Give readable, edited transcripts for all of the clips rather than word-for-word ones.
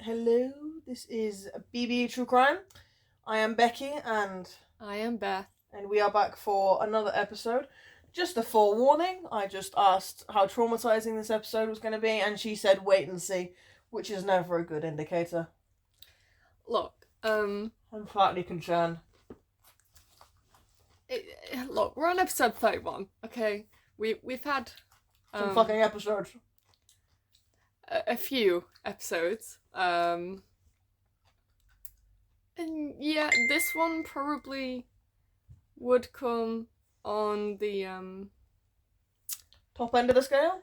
Hello, this is BB True Crime. I am Becky, and I am Beth. we are back for another episode. Just a forewarning, I just asked how traumatizing this episode was going to be, and she said wait and see, which is never a good indicator. Look, I'm slightly concerned. Look, we're on episode 31, okay? We've had... Some fucking episodes. A few episodes. And yeah, this one probably would come on the top end of the scale?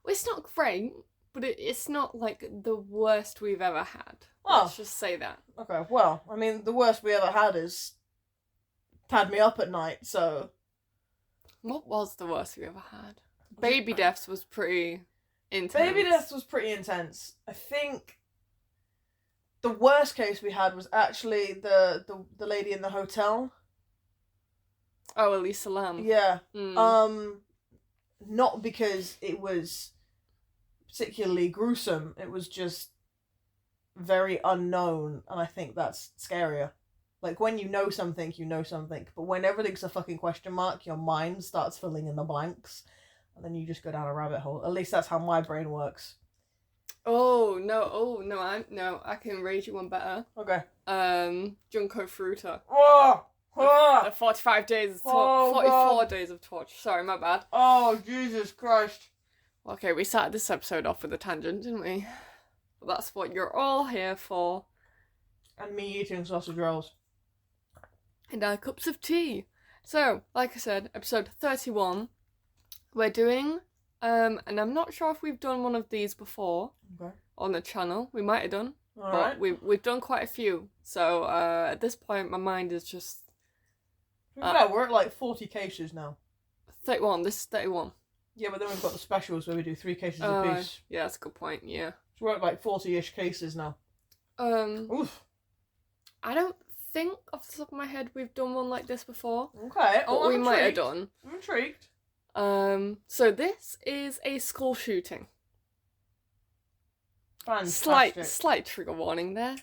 Well, it's not great, but it's not like the worst we've ever had. Oh. Let's just say that. Okay, well, I mean, the worst we ever had is had me up at night, so... What was the worst we ever had? Baby deaths was pretty intense. Baby deaths was pretty intense. I think the worst case we had was actually the lady in the hotel. Oh, Elisa Lam. Yeah. Mm. Not because it was particularly gruesome. It was just very unknown, and I think that's scarier. Like, when you know something, you know something. But when everything's a fucking question mark, your mind starts filling in the blanks. And then you just go down a rabbit hole. At least that's how my brain works. I can raise you one better. Okay. Junko Furuta. Oh! The 45 days of torture. 44 God. Days of torture. Sorry, my bad. Oh, Jesus Christ. Okay, we started this episode off with a tangent, didn't we? But that's what you're all here for. And me eating sausage rolls. And our cups of tea. So, like I said, episode 31. We're doing, and I'm not sure if we've done one of these before on the channel. We might have done, but we've done quite a few. So at this point, my mind is just... we're at like 40 cases now. 31, this is 31. Yeah, but then we've got the specials where we do 3 cases apiece. Yeah, that's a good point, yeah. So we're at like 40-ish cases now. Oof. I don't think off the top of my head we've done one like this before. Okay, but we might have done. I'm intrigued. So this is a school shooting. Fantastic. Slight trigger warning there.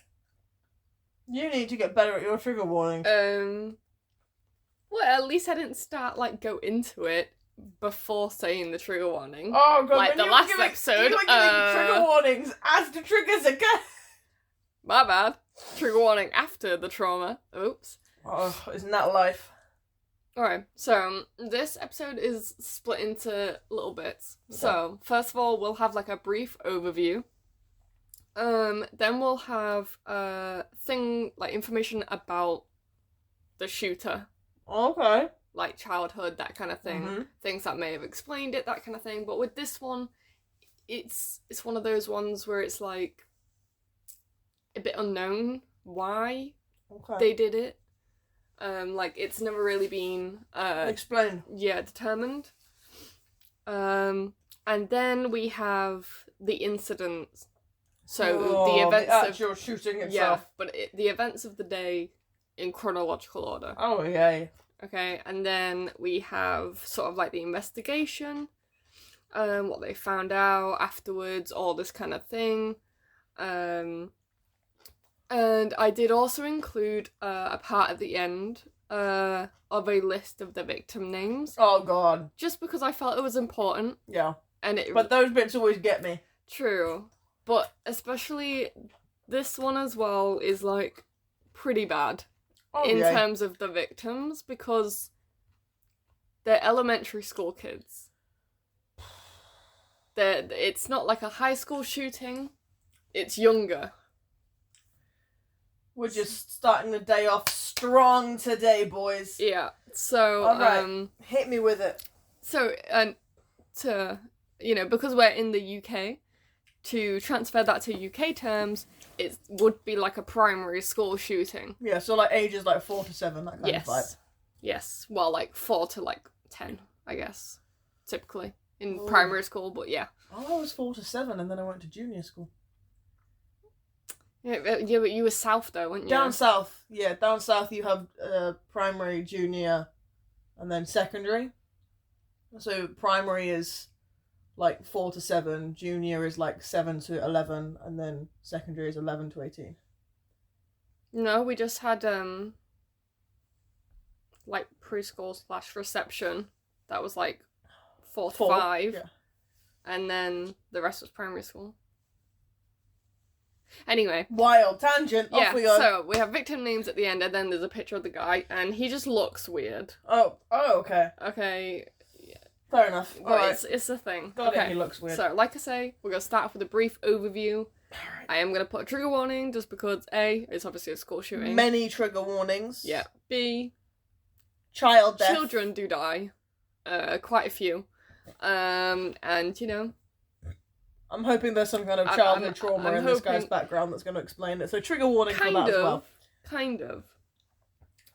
You need to get better at your trigger warnings. Well, at least I didn't go into it before saying the trigger warning. Oh god, like the last episode. You were giving trigger warnings as the triggers again. My bad. Trigger warning after the trauma. Oops. Oh, isn't that life? Alright, so this episode is split into little bits. Okay. So, first of all, we'll have like a brief overview. Then we'll have information about the shooter. Okay. Like childhood, that kind of thing. Mm-hmm. Things that may have explained it, that kind of thing. But with this one, it's one of those ones where it's like a bit unknown why they did it. It's never really been explained. Yeah, determined. And then we have the incident. So the events the actual shooting itself. Yeah, but the events of the day in chronological order. Oh yeah. Okay, and then we have sort of like the investigation, what they found out afterwards, all this kind of thing. And I did also include a part at the end of a list of the victim names. Oh god. Just because I felt it was important. Yeah. And but those bits always get me. True. But especially this one as well is like pretty bad in terms of the victims because they're elementary school kids. It's not like a high school shooting. It's younger. We're just starting the day off strong today, boys. Yeah. So, alright, hit me with it. So, because we're in the UK, to transfer that to UK terms, it would be like a primary school shooting. Yeah, so like ages like 4 to 7, that kind of vibe. Yes. Well, like 4 to like 10, I guess, typically in primary school, but yeah. Oh, I was 4 to 7 and then I went to junior school. Yeah, but you were south though, weren't you? Down south you have primary, junior, and then secondary. So primary is like 4 to 7, junior is like 7 to 11, and then secondary is 11 to 18. No, we just had like preschool / reception. That was like 4 to 5. Yeah. And then the rest was primary school. Anyway. Wild tangent. Yeah, off we go. So we have victim names at the end, and then there's a picture of the guy, and he just looks weird. Oh, okay. Okay. Fair enough. But Alright. it's a thing. Got okay. it, he looks weird. So, like I say, we're going to start off with a brief overview. Alright. I am going to put a trigger warning, just because A, it's obviously a school shooting. Many trigger warnings. Yeah. B, Child death. children do die. Quite a few. And, you know, I'm hoping there's some kind of childhood trauma in this guy's background that's going to explain it. So trigger warning for that as well. Kind of.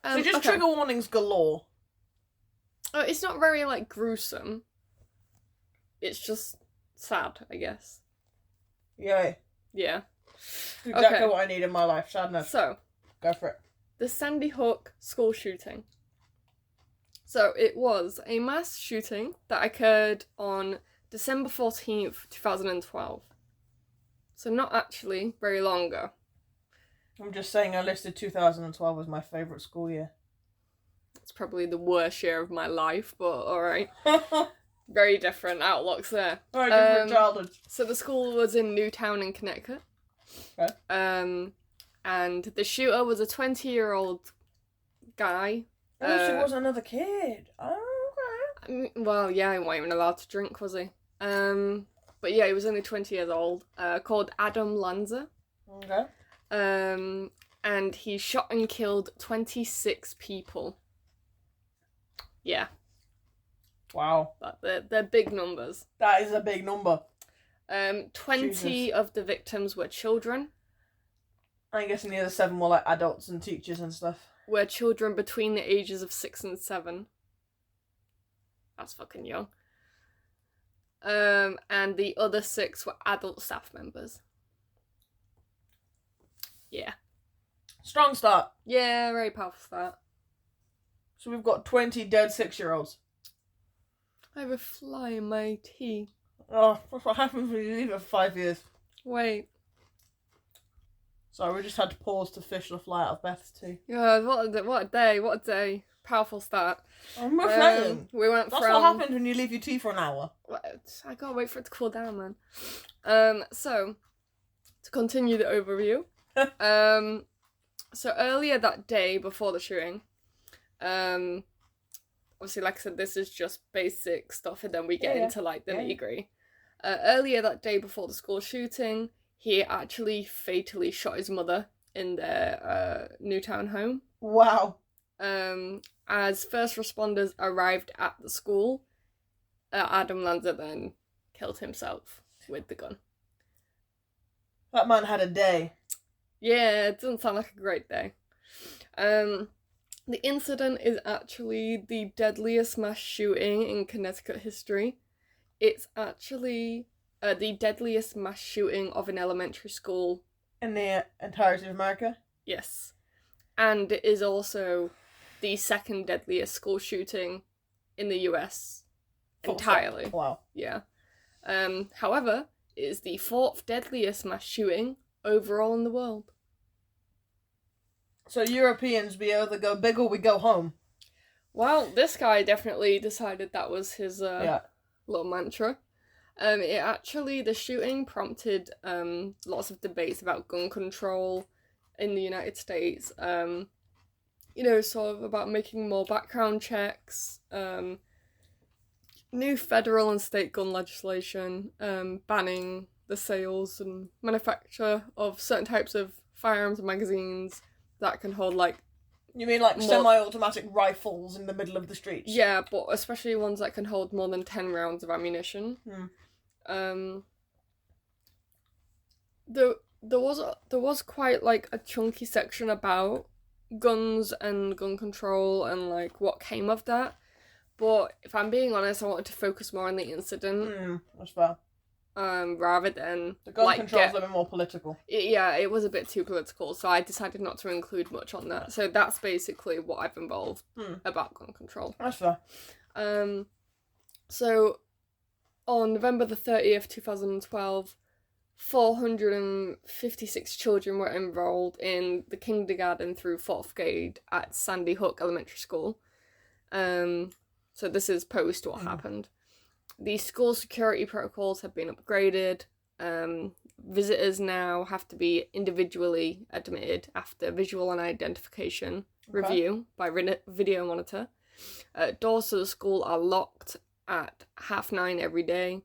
So just trigger warnings galore. Oh, it's not very, like, gruesome. It's just sad, I guess. Yay. Yeah. Exactly what I need in my life. Sadness. So. Go for it. The Sandy Hook school shooting. So, it was a mass shooting that occurred on December 14th, 2012. So, not actually very long ago. I'm just saying I listed 2012 as my favourite school year. It's probably the worst year of my life, but alright. Very different outlooks there. Very different childhood. So, the school was in Newtown in Connecticut. Okay. And the shooter was a 20-year-old guy. Oh, she was another kid. Oh, okay. Well, yeah, he wasn't even allowed to drink, was he? But yeah, he was only 20 years old. Called Adam Lanza. Okay. And he shot and killed 26 people. Yeah. Wow. They're big numbers. That is a big number. 20 Jesus. of the victims were children. I'm guessing the other 7 were like adults and teachers and stuff. Were children between the ages of 6 and 7. That's fucking young. And the other 6 were adult staff members. Yeah. Strong start. Yeah, very powerful start. So we've got 20 dead 6-year-olds. I have a fly in my tea. Oh, that's what happens when you leave it for 5 years. Wait. Sorry, we just had to pause to fish the fly out of Beth's tea. Yeah, what a day. Powerful start. I'm saying. We went That's from... what happens when you leave your tea for an hour. I gotta wait for it to cool down, man. So, to continue the overview. So earlier that day before the shooting, obviously, like I said, this is just basic stuff, and then we get into like the nitty-gritty. Earlier that day before the school shooting, he actually fatally shot his mother in their Newtown home. Wow. As first responders arrived at the school, Adam Lanza then killed himself with the gun. That man had a day. Yeah, it doesn't sound like a great day. The incident is actually the deadliest mass shooting in Connecticut history. It's actually the deadliest mass shooting of an elementary school. In the entirety of America? Yes. And it is also the second deadliest school shooting in the US entirely. Wow. Yeah. However, it is the 4th deadliest mass shooting overall in the world. So Europeans, we either go big or we go home. Well, this guy definitely decided that was his little mantra. The shooting prompted lots of debates about gun control in the United States. Sort of about making more background checks, new federal and state gun legislation, banning the sales and manufacture of certain types of firearms and magazines that can hold like... You mean like semi-automatic rifles in the middle of the streets? Yeah, but especially ones that can hold more than 10 rounds of ammunition. There was quite like a chunky section about guns and gun control and like what came of that. But if I'm being honest, I wanted to focus more on the incident. That's fair. Rather than the gun control's a little bit more political. It was a bit too political, so I decided not to include much on that. So that's basically what I've involved about gun control. That's fair. So on November the 30th, 2012, 456 children were enrolled in the kindergarten through 4th grade at Sandy Hook Elementary School. So this is post what happened. The school security protocols have been upgraded. Visitors now have to be individually admitted after visual and identification review by video monitor. Doors to the school are locked at 9:30 every day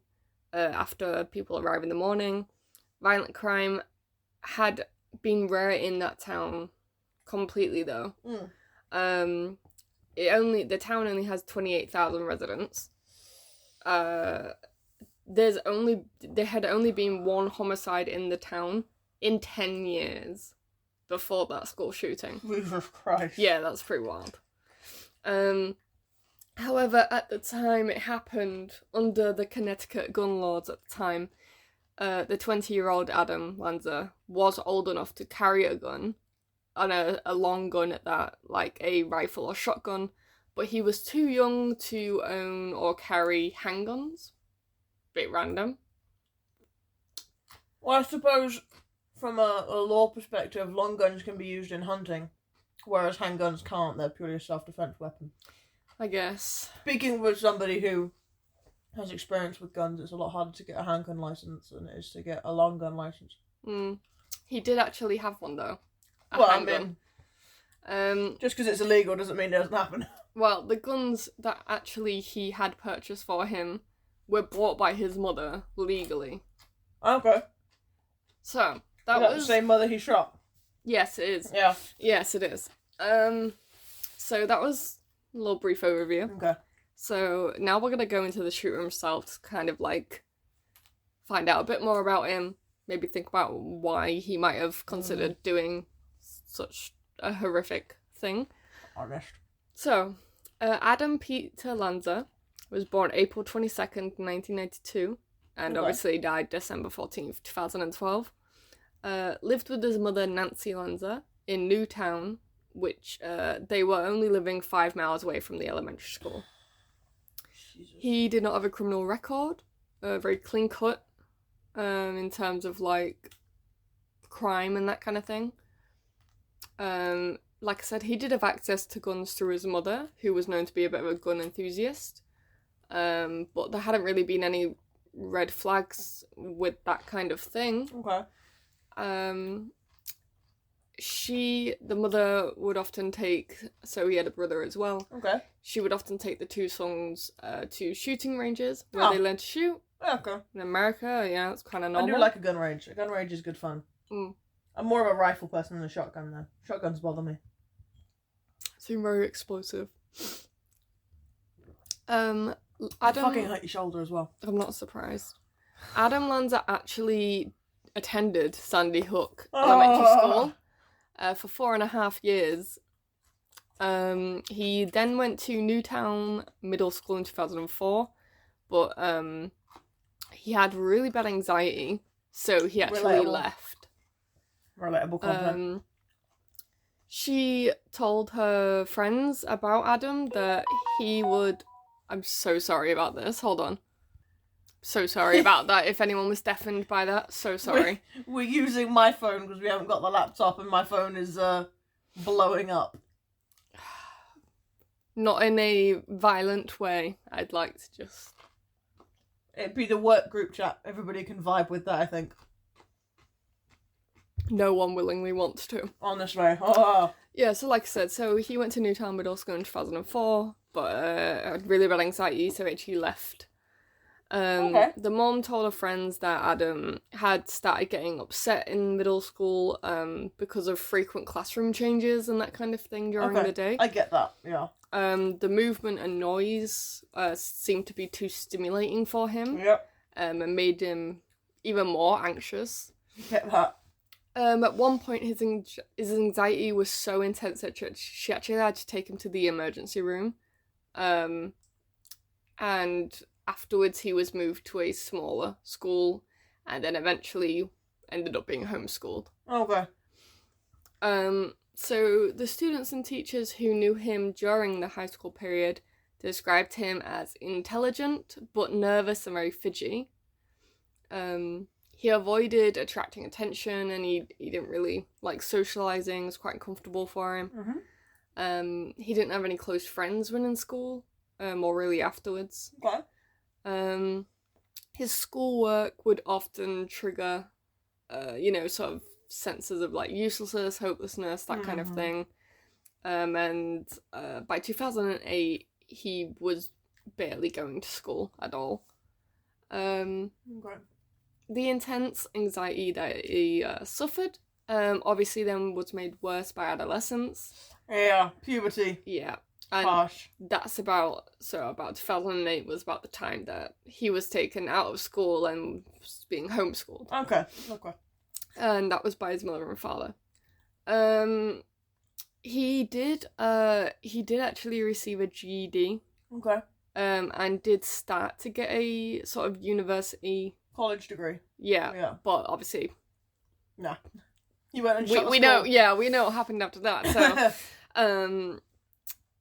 after people arrive in the morning. Violent crime had been rare in that town completely, though. The town only has 28,000 residents. There had only been one homicide in the town in 10 years before that school shooting. Jesus Christ. Yeah, that's pretty wild. However, at the time it happened, under the Connecticut gun laws at the time, the 20-year-old Adam Lanza was old enough to carry a gun, and a long gun at that, like a rifle or shotgun, but he was too young to own or carry handguns. Bit random. Well, I suppose from a law perspective, long guns can be used in hunting, whereas handguns can't. They're purely a self-defense weapon. I guess. Speaking with somebody who has experience with guns, it's a lot harder to get a handgun license than it is to get a long gun license. He did actually have one, though. Well, handgun. Just because it's illegal doesn't mean it doesn't happen. Well, the guns that actually he had purchased for him were bought by his mother legally. Okay. So, that was the same mother he shot? Yes, it is. Yeah. Yes, it is. So that was a little brief overview. Okay. So now we're going to go into the shooter himself to kind of like find out a bit more about him, maybe think about why he might have considered doing such a horrific thing. Honest. So, Adam Peter Lanza was born April 22nd, 1992, and obviously died December 14th, 2012. Lived with his mother, Nancy Lanza, in Newtown, which they were only living 5 miles away from the elementary school. Jesus. He did not have a criminal record, very clean cut in terms of like crime and that kind of thing. Like I said, he did have access to guns through his mother, who was known to be a bit of a gun enthusiast. But there hadn't really been any red flags with that kind of thing. Okay. The mother would often take, so he had a brother as well. Okay. She would often take the two sons to shooting ranges where they learned to shoot. Okay. In America, yeah, it's kind of normal. I do like a gun range. A gun range is good fun. I'm more of a rifle person than a shotgun, though. Shotguns bother me. Seem very explosive. Adam, I fucking hurt your shoulder as well. I'm not surprised. Adam Lanza actually attended Sandy Hook Elementary School for 4.5 years. He then went to Newtown Middle School in 2004, but he had really bad anxiety, so he actually left. Relatable content. She told her friends about Adam that he would... I'm so sorry about this. Hold on. So sorry about that. If anyone was deafened by that, so sorry. We're using my phone because we haven't got the laptop and my phone is blowing up. Not in a violent way. I'd like to just... It'd be the work group chat. Everybody can vibe with that, I think. No one willingly wants to. Honestly. Yeah, so like I said, so he went to Newtown Middle School in 2004, but had really bad anxiety, so he left. The mom told her friends that Adam had started getting upset in middle school because of frequent classroom changes and that kind of thing during the day. I get that, yeah. The movement and noise seemed to be too stimulating for him. Yep. And made him even more anxious. Get that. At one point, his anxiety was so intense that she actually had to take him to the emergency room. And afterwards, he was moved to a smaller school and then eventually ended up being homeschooled. Okay. So the students and teachers who knew him during the high school period described him as intelligent but nervous and very fidgety. He avoided attracting attention, and he didn't really like socializing. It was quite uncomfortable for him. He didn't have any close friends when in school, or really afterwards. Okay. His schoolwork would often trigger, sort of senses of like uselessness, hopelessness, that kind of thing. And by 2008, he was barely going to school at all. Okay. The intense anxiety that he suffered, obviously then was made worse by adolescence. Yeah, puberty. Yeah. And Harsh. that's about 2008 was about the time that he was taken out of school and was being homeschooled. Okay. And that was by his mother and father. He did actually receive a GED. Okay. And did start to get a sort of university College degree. Yeah. But obviously, no. You went and shot we know. Yeah, we know what happened after that. So,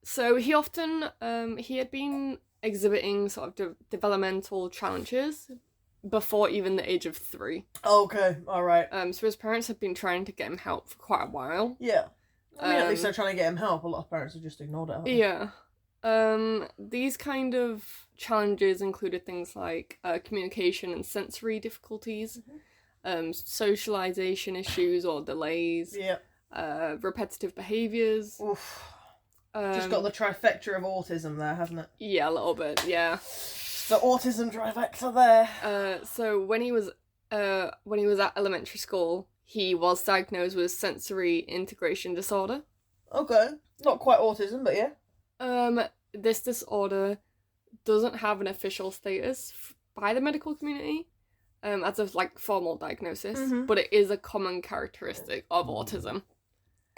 so he often he had been exhibiting sort of developmental challenges before even the age of 3. Okay. All right. So his parents had been trying to get him help for quite a while. Yeah. I mean, at least they're trying to get him help. A lot of parents have just ignored it. Yeah. These kind of challenges included things like communication and sensory difficulties, socialization issues or delays, repetitive behaviours. Oof. Just got the trifecta of autism there, hasn't it? Yeah, a little bit, yeah. The autism trifecta there. So when he was at elementary school, he was diagnosed with sensory integration disorder. Okay. Not quite autism, but yeah. This disorder doesn't have an official status by the medical community, as of like formal diagnosis, but it is a common characteristic of autism.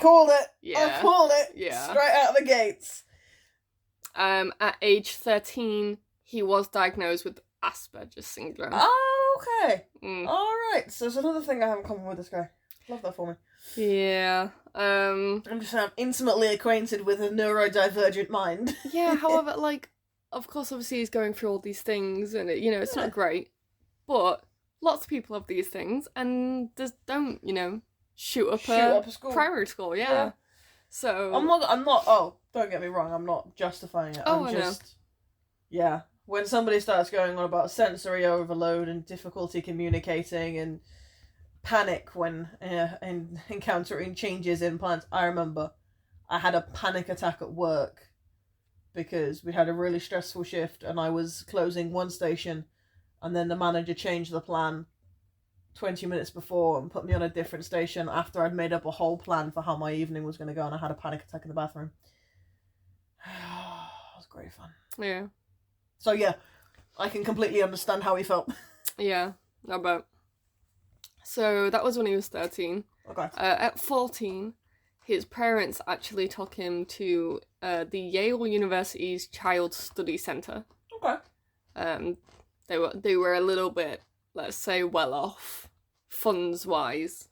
Called it. Yeah. I called it. Yeah. Straight out of the gates. At age 13, he was diagnosed with Asperger's syndrome. Oh, okay. All right. So there's another thing I have in common with this guy. Love that for me. Yeah. I'm intimately acquainted with a neurodivergent mind. Yeah, however, like, of course, obviously he's going through all these things, and it's not great. But lots of people have these things, and just don't, shoot up a school. Primary school. Yeah. So I'm not. Oh, don't get me wrong. I'm not justifying it. Oh, I'm just. Yeah. When somebody starts going on about sensory overload and difficulty communicating and panic when encountering changes in plans, I remember I had a panic attack at work because we had a really stressful shift and I was closing one station and then the manager changed the plan 20 minutes before and put me on a different station after I'd made up a whole plan for how my evening was going to go, and I had a panic attack in the bathroom. It was great fun. Yeah. So yeah, I can completely understand how he felt. Yeah, I bet. So that was when he was 13. Okay. At 14, his parents actually took him to the Yale University's Child Study Center. Okay. They were a little bit, let's say, well off, funds wise.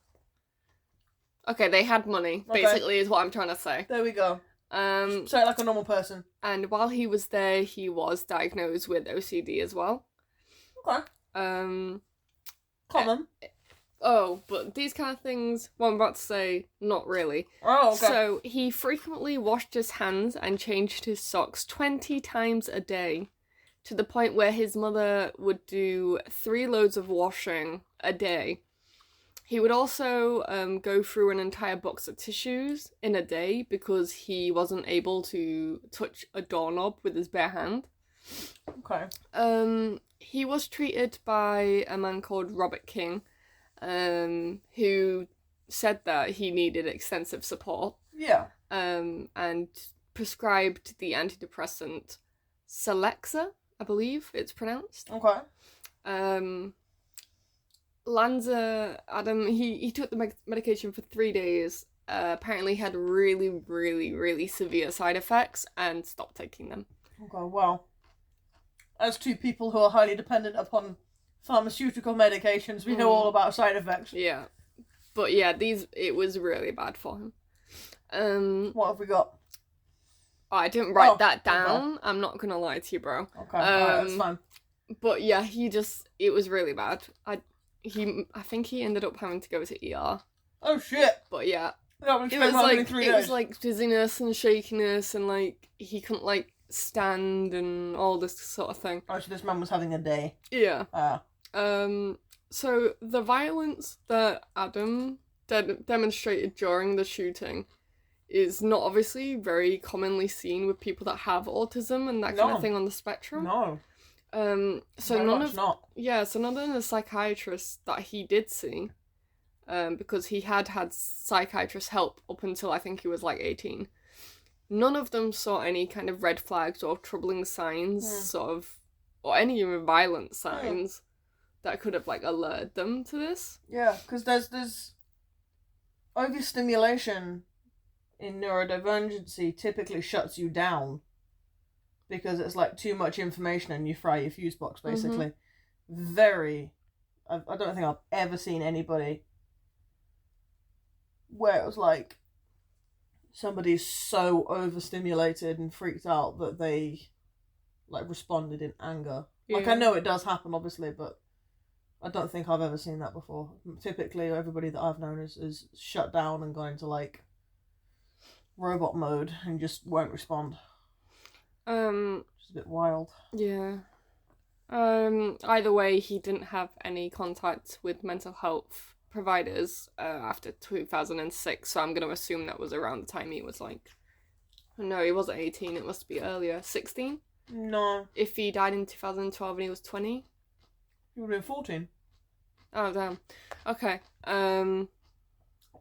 Okay, they had money. Okay. Basically, is what I'm trying to say. There we go. Say it like a normal person. And while he was there, he was diagnosed with OCD as well. Okay. Common. But these kind of things, what I'm about to say, not really. Oh, okay. So, he frequently washed his hands and changed his socks 20 times a day, to the point where his mother would do 3 loads of washing a day. He would also go through an entire box of tissues in a day because he wasn't able to touch a doorknob with his bare hand. Okay. He was treated by a man called Robert King, who said that he needed extensive support. Yeah. And prescribed the antidepressant Celexa, I believe it's pronounced. Okay. Lanza, Adam, he took the medication for 3 days, apparently had really, really, really severe side effects, and stopped taking them. Okay, well, as two people who are highly dependent upon pharmaceutical medications, we know all about side effects. Yeah. But yeah, it was really bad for him. What have we got? I didn't write that down. Okay. I'm not gonna lie to you, bro. Okay, alright, that's fine. But yeah, it was really bad. I think he ended up having to go to ER. Oh shit! But yeah, it was like dizziness and shakiness, and like he couldn't like stand and all this sort of thing. Oh, so this man was having a day. Yeah. So the violence that Adam demonstrated during the shooting is not obviously very commonly seen with people that have autism and that kind of thing on the spectrum. No. So none of the psychiatrists that he did see, because he had psychiatrist help up until I think he was like 18. None of them saw any kind of red flags or troubling signs, or any even violent signs that could have like alerted them to this. Yeah, because there's overstimulation in neurodivergency typically shuts you down because it's like too much information and you fry your fuse box, basically. I don't think I've ever seen anybody where it was like somebody's so overstimulated and freaked out that they like responded in anger. Yeah. Like, I know it does happen, obviously, but I don't think I've ever seen that before. Typically, everybody that I've known is shut down and gone into like robot mode and just won't respond. Which is a bit wild. Yeah. Either way, he didn't have any contact with mental health providers after 2006, so I'm going to assume that was around the time he was like... No, he wasn't 18, it must be earlier. 16? No. If he died in 2012 and he was 20? He would have been 14. Oh, damn. Okay.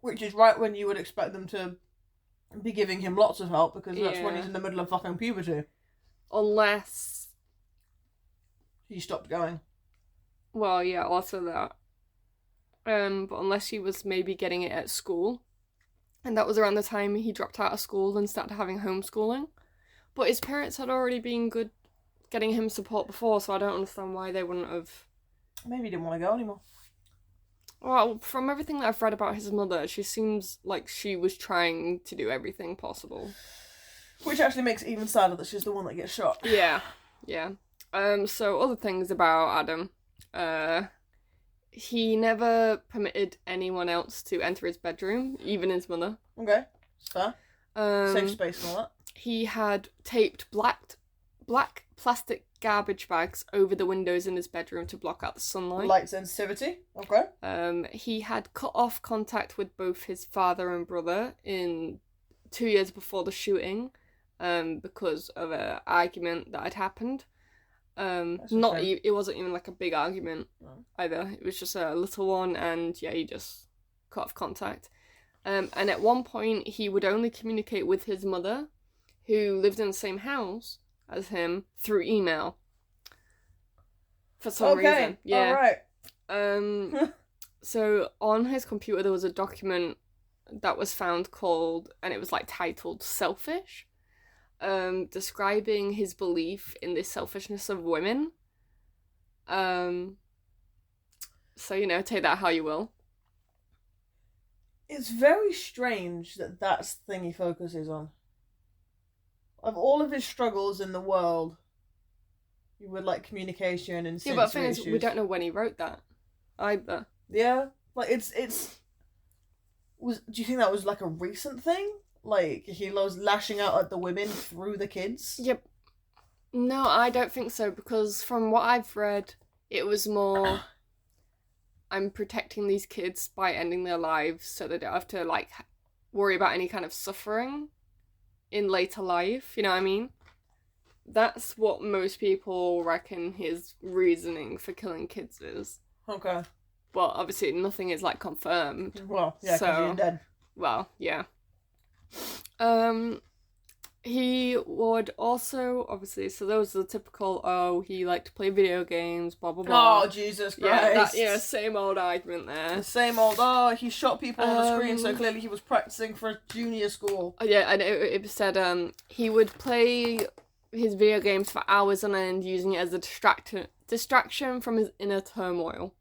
Which is right when you would expect them to be giving him lots of help, because that's when he's in the middle of fucking puberty. Unless he stopped going. Well, yeah, also that. But unless he was maybe getting it at school, and that was around the time he dropped out of school and started having homeschooling. But his parents had already been good getting him support before, so I don't understand why they wouldn't have... Maybe he didn't want to go anymore. Well, from everything that I've read about his mother, she seems like she was trying to do everything possible. Which actually makes it even sadder that she's the one that gets shot. Yeah. So other things about Adam. He never permitted anyone else to enter his bedroom, even his mother. Okay, fair. Safe space and all that. He had taped black plastic garbage bags over the windows in his bedroom to block out the sunlight. Light sensitivity. Okay. He had cut off contact with both his father and brother in 2 years before the shooting, because of an argument that had happened. It wasn't even like a big argument either. It was just a little one, and he just cut off contact. And at one point, he would only communicate with his mother, who lived in the same house as him, through email. For some reason. Yeah. Alright. So on his computer there was a document that was found and it was like titled Selfish, describing his belief in the selfishness of women. So, take that how you will. It's very strange that that's the thing he focuses on. Of all of his struggles in the world, with like communication and sensory but the thing issues. is, we don't know when he wrote that either. Yeah, like it's. Do you think that was like a recent thing? Like he was lashing out at the women through the kids? Yep. No, I don't think so, because from what I've read, it was more, I'm protecting these kids by ending their lives so they don't have to like worry about any kind of suffering in later life, you know what I mean? That's what most people reckon his reasoning for killing kids is. Okay. But obviously nothing is like confirmed. Well, yeah, because you're dead. Well, yeah. He would also, obviously, so there was the typical, he liked to play video games, blah, blah, blah. Oh, Jesus Christ. Same old argument there. The same old, he shot people on the screen, so clearly he was practicing for a junior school. Yeah, and it said, he would play his video games for hours on end, using it as a distraction from his inner turmoil.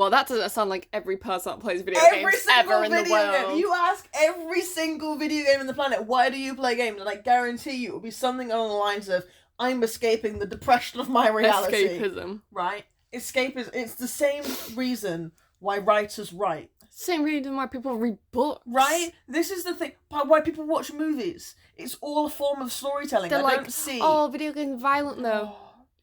Well, that doesn't sound like every person that plays video Every games single ever in the video world. game. You ask every single video game on the planet, why do you play games? And I guarantee you it will be something along the lines of, I'm escaping the depression of my reality. Escapism. Right? Escapism. It's the same reason why writers write. Same reason why people read books. Right? This is the thing. Why people watch movies. It's all a form of storytelling. They're I like, don't see... oh, video games violent though.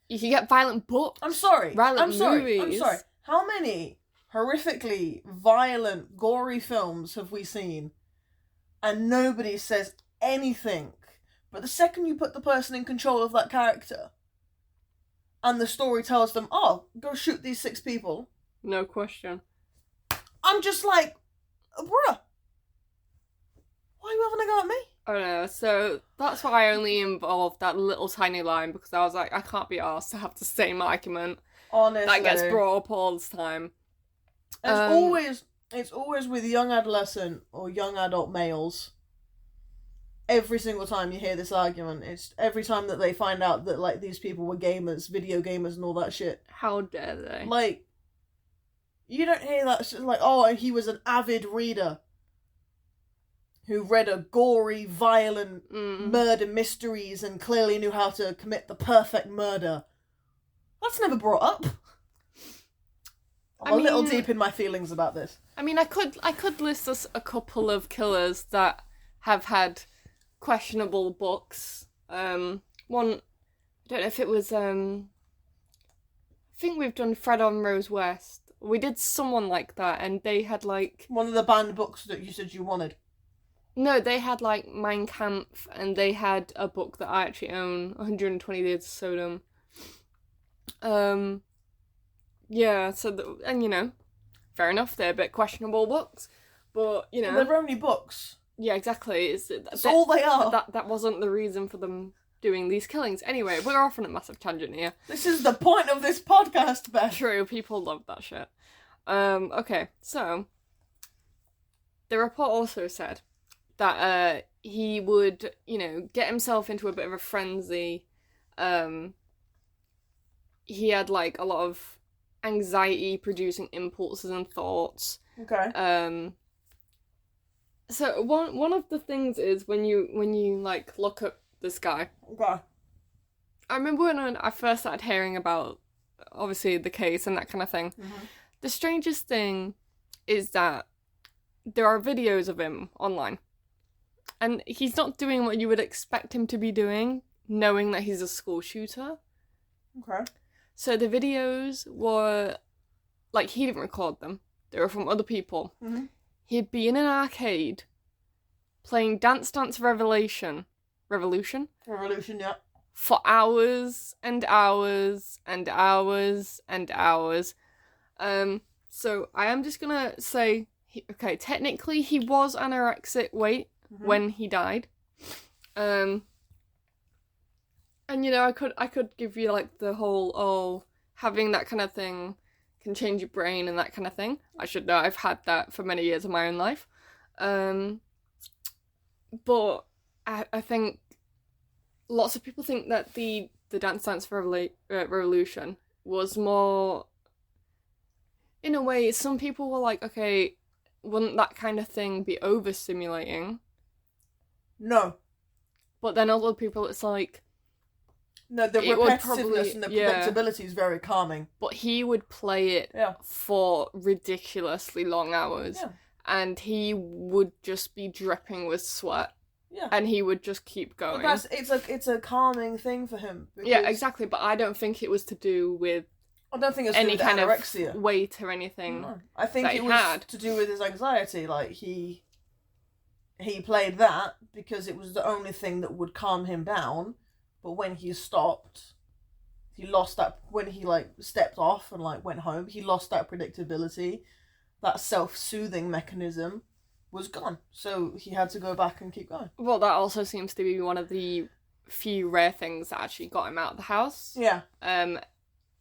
You can get violent books. I'm sorry. Violent I'm movies. sorry. How many horrifically violent, gory films have we seen? And nobody says anything. But the second you put the person in control of that character, and the story tells them, oh, go shoot these 6 people. No question. I'm just like, bruh, why are you having a go at me? I don't know, so that's why I only involved that little tiny line, because I was like, I can't be asked to have the same argument. Honestly. That gets brought up all the time. It's always with young adolescent or young adult males. Every single time you hear this argument, it's every time that they find out that, like, these people were gamers, video gamers and all that shit. How dare they? Like, you don't hear that shit like, oh, he was an avid reader who read a gory, violent murder mysteries and clearly knew how to commit the perfect murder. That's never brought up. I'm a little deep in my feelings about this. I mean, I could list us a couple of killers that have had questionable books. One, I don't know if it was, I think we've done Fred on Rose West. We did someone like that, and they had, like... One of the banned books that you said you wanted. No, they had, like, Mein Kampf, and they had a book that I actually own, 120 Days of Sodom. Yeah, so, and, you know, fair enough, they're a bit questionable books, but, you know... They're only books. Yeah, exactly. That's all they are. That wasn't the reason for them doing these killings. Anyway, we're off on a massive tangent here. This is the point of this podcast, Beth. True, people love that shit. Okay, so... The report also said that he would, you know, get himself into a bit of a frenzy. He had, like, a lot of anxiety-producing impulses and thoughts. Okay. So one of the things is when you like look at this guy. Okay. I remember when I first started hearing about, obviously, the case and that kind of thing. Mm-hmm. The strangest thing is that there are videos of him online. And he's not doing what you would expect him to be doing, knowing that he's a school shooter. Okay. So the videos were, like, he didn't record them. They were from other people. Mm-hmm. He'd be in an arcade playing Dance Dance Revolution, yeah. for hours and hours and hours and hours. So I am just gonna say, technically he was anorexic weight when he died. And you know, I could give you like the whole, having that kind of thing can change your brain and that kind of thing. I should know, I've had that for many years of my own life. But I think lots of people think that the Dance Dance Revolution was more, in a way, some people were like, okay, wouldn't that kind of thing be overstimulating? No. But then other people, it's like... No, the repetitiveness and the predictability is very calming. But he would play it for ridiculously long hours. Yeah. And he would just be dripping with sweat. Yeah. And he would just keep going. But it's a calming thing for him. Yeah, exactly. But I don't think it was to do with... I don't think it's any kind anorexia. Of weight or anything. No. I think it was to do with his anxiety. Like, he played that because it was the only thing that would calm him down. But when he stopped, he lost that. When he like stepped off and like went home, he lost that predictability. That self-soothing mechanism was gone. So he had to go back and keep going. Well, that also seems to be one of the few rare things that actually got him out of the house. Yeah.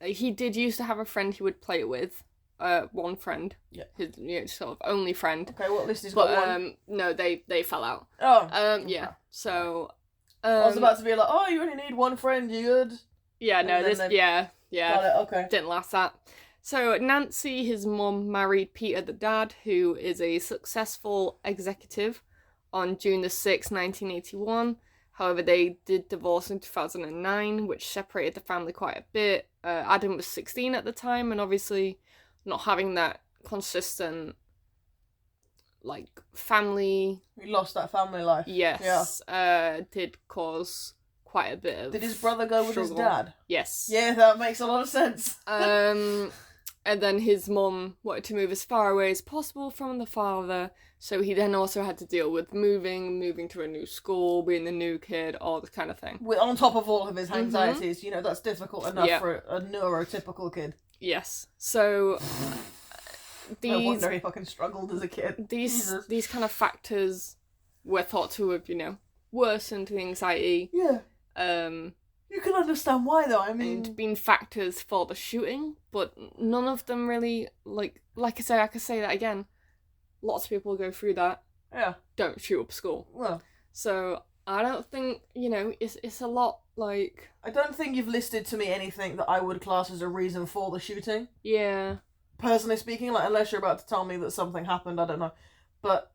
He did used to have a friend he would play with. One friend. Yeah. His sort of only friend. Okay, well at least he's got one. No, they fell out. Oh. Okay. Yeah. So. I was about to be like, oh, you only need one friend, you good? Yeah, no, yeah. Got it, okay. Didn't last that. So Nancy, his mum, married Peter the dad, who is a successful executive, on June the 6th, 1981. However, they did divorce in 2009, which separated the family quite a bit. Adam was 16 at the time, and obviously not having that consistent, like, family... He lost that family life. Yes. Did cause quite a bit of Did his brother go with struggle. his dad? Yes. Yeah, that makes a lot of sense. And then his mum wanted to move as far away as possible from the father, so he then also had to deal with moving to a new school, being the new kid, all this kind of thing. On top of all of his anxieties, you know, that's difficult enough for a neurotypical kid. Yes. So no wonder he fucking struggled as a kid. These kind of factors were thought to have, you know, worsened the anxiety. Yeah. You can understand why, though. I mean, and been factors for the shooting, but none of them really, like I say, I could say that again. Lots of people go through that. Yeah. Don't shoot up school. Well. So I don't think, you know, it's a lot like. I don't think you've listed to me anything that I would class as a reason for the shooting. Yeah. Personally speaking, like, unless you're about to tell me that something happened, I don't know. But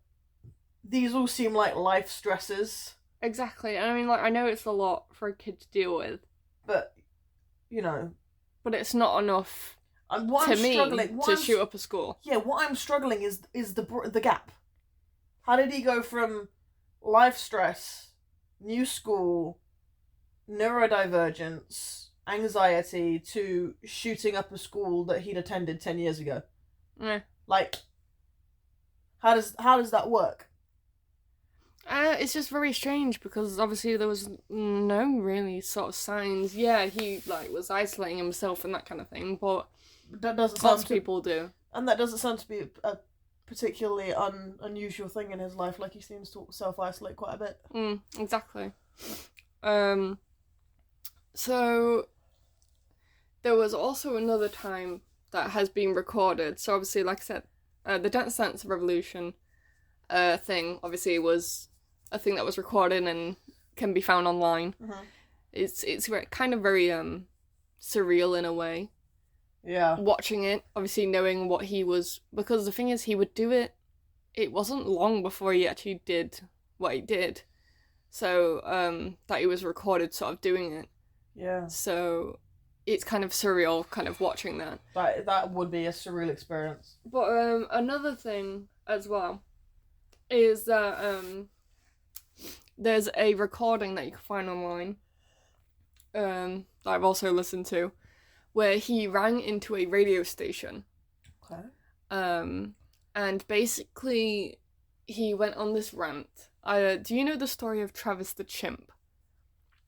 these all seem like life stresses. Exactly. I mean, like, I know it's a lot for a kid to deal with. But, you know. But it's not enough to shoot up a school. Yeah, what I'm struggling is the gap. How did he go from life stress, new school, neurodivergence, anxiety, to shooting up a school that he'd attended 10 years ago? Yeah. Like, how does that work? It's just very strange because obviously there was no really sort of signs. Yeah, he like was isolating himself and that kind of thing, but that doesn't lots of people do. And that doesn't sound to be a particularly unusual thing in his life. Like, he seems to self-isolate quite a bit. Exactly. So there was also another time that has been recorded. So obviously, like I said, the Dance Dance Revolution thing obviously was a thing that was recorded and can be found online. Mm-hmm. It's kind of very surreal in a way. Yeah. Watching it, obviously knowing what he was, because the thing is, he would do it. It wasn't long before he actually did what he did. So that he was recorded sort of doing it. Yeah. So it's kind of surreal, kind of watching that. That would be a surreal experience. But another thing as well is that there's a recording that you can find online that I've also listened to, where he rang into a radio station. Okay. And basically he went on this rant. Do you know the story of Travis the chimp?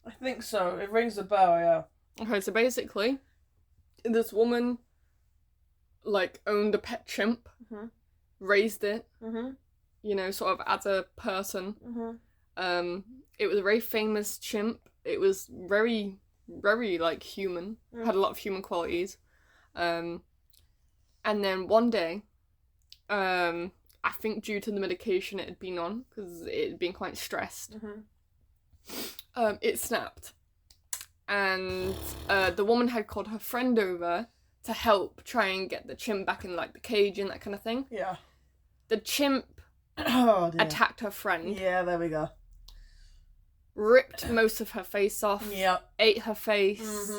I think so. It rings a bell, yeah. Okay, so basically, this woman, like, owned a pet chimp, raised it, you know, sort of as a person. It was a very famous chimp. It was very, very, like, human. Had a lot of human qualities. And then one day, I think due to the medication it had been on, because it had been quite stressed, it snapped. And the woman had called her friend over to help try and get the chimp back in, like, the cage and that kind of thing. Yeah. The chimp attacked her friend. Yeah, there we go. Ripped most of her face off. Yeah. Ate her face.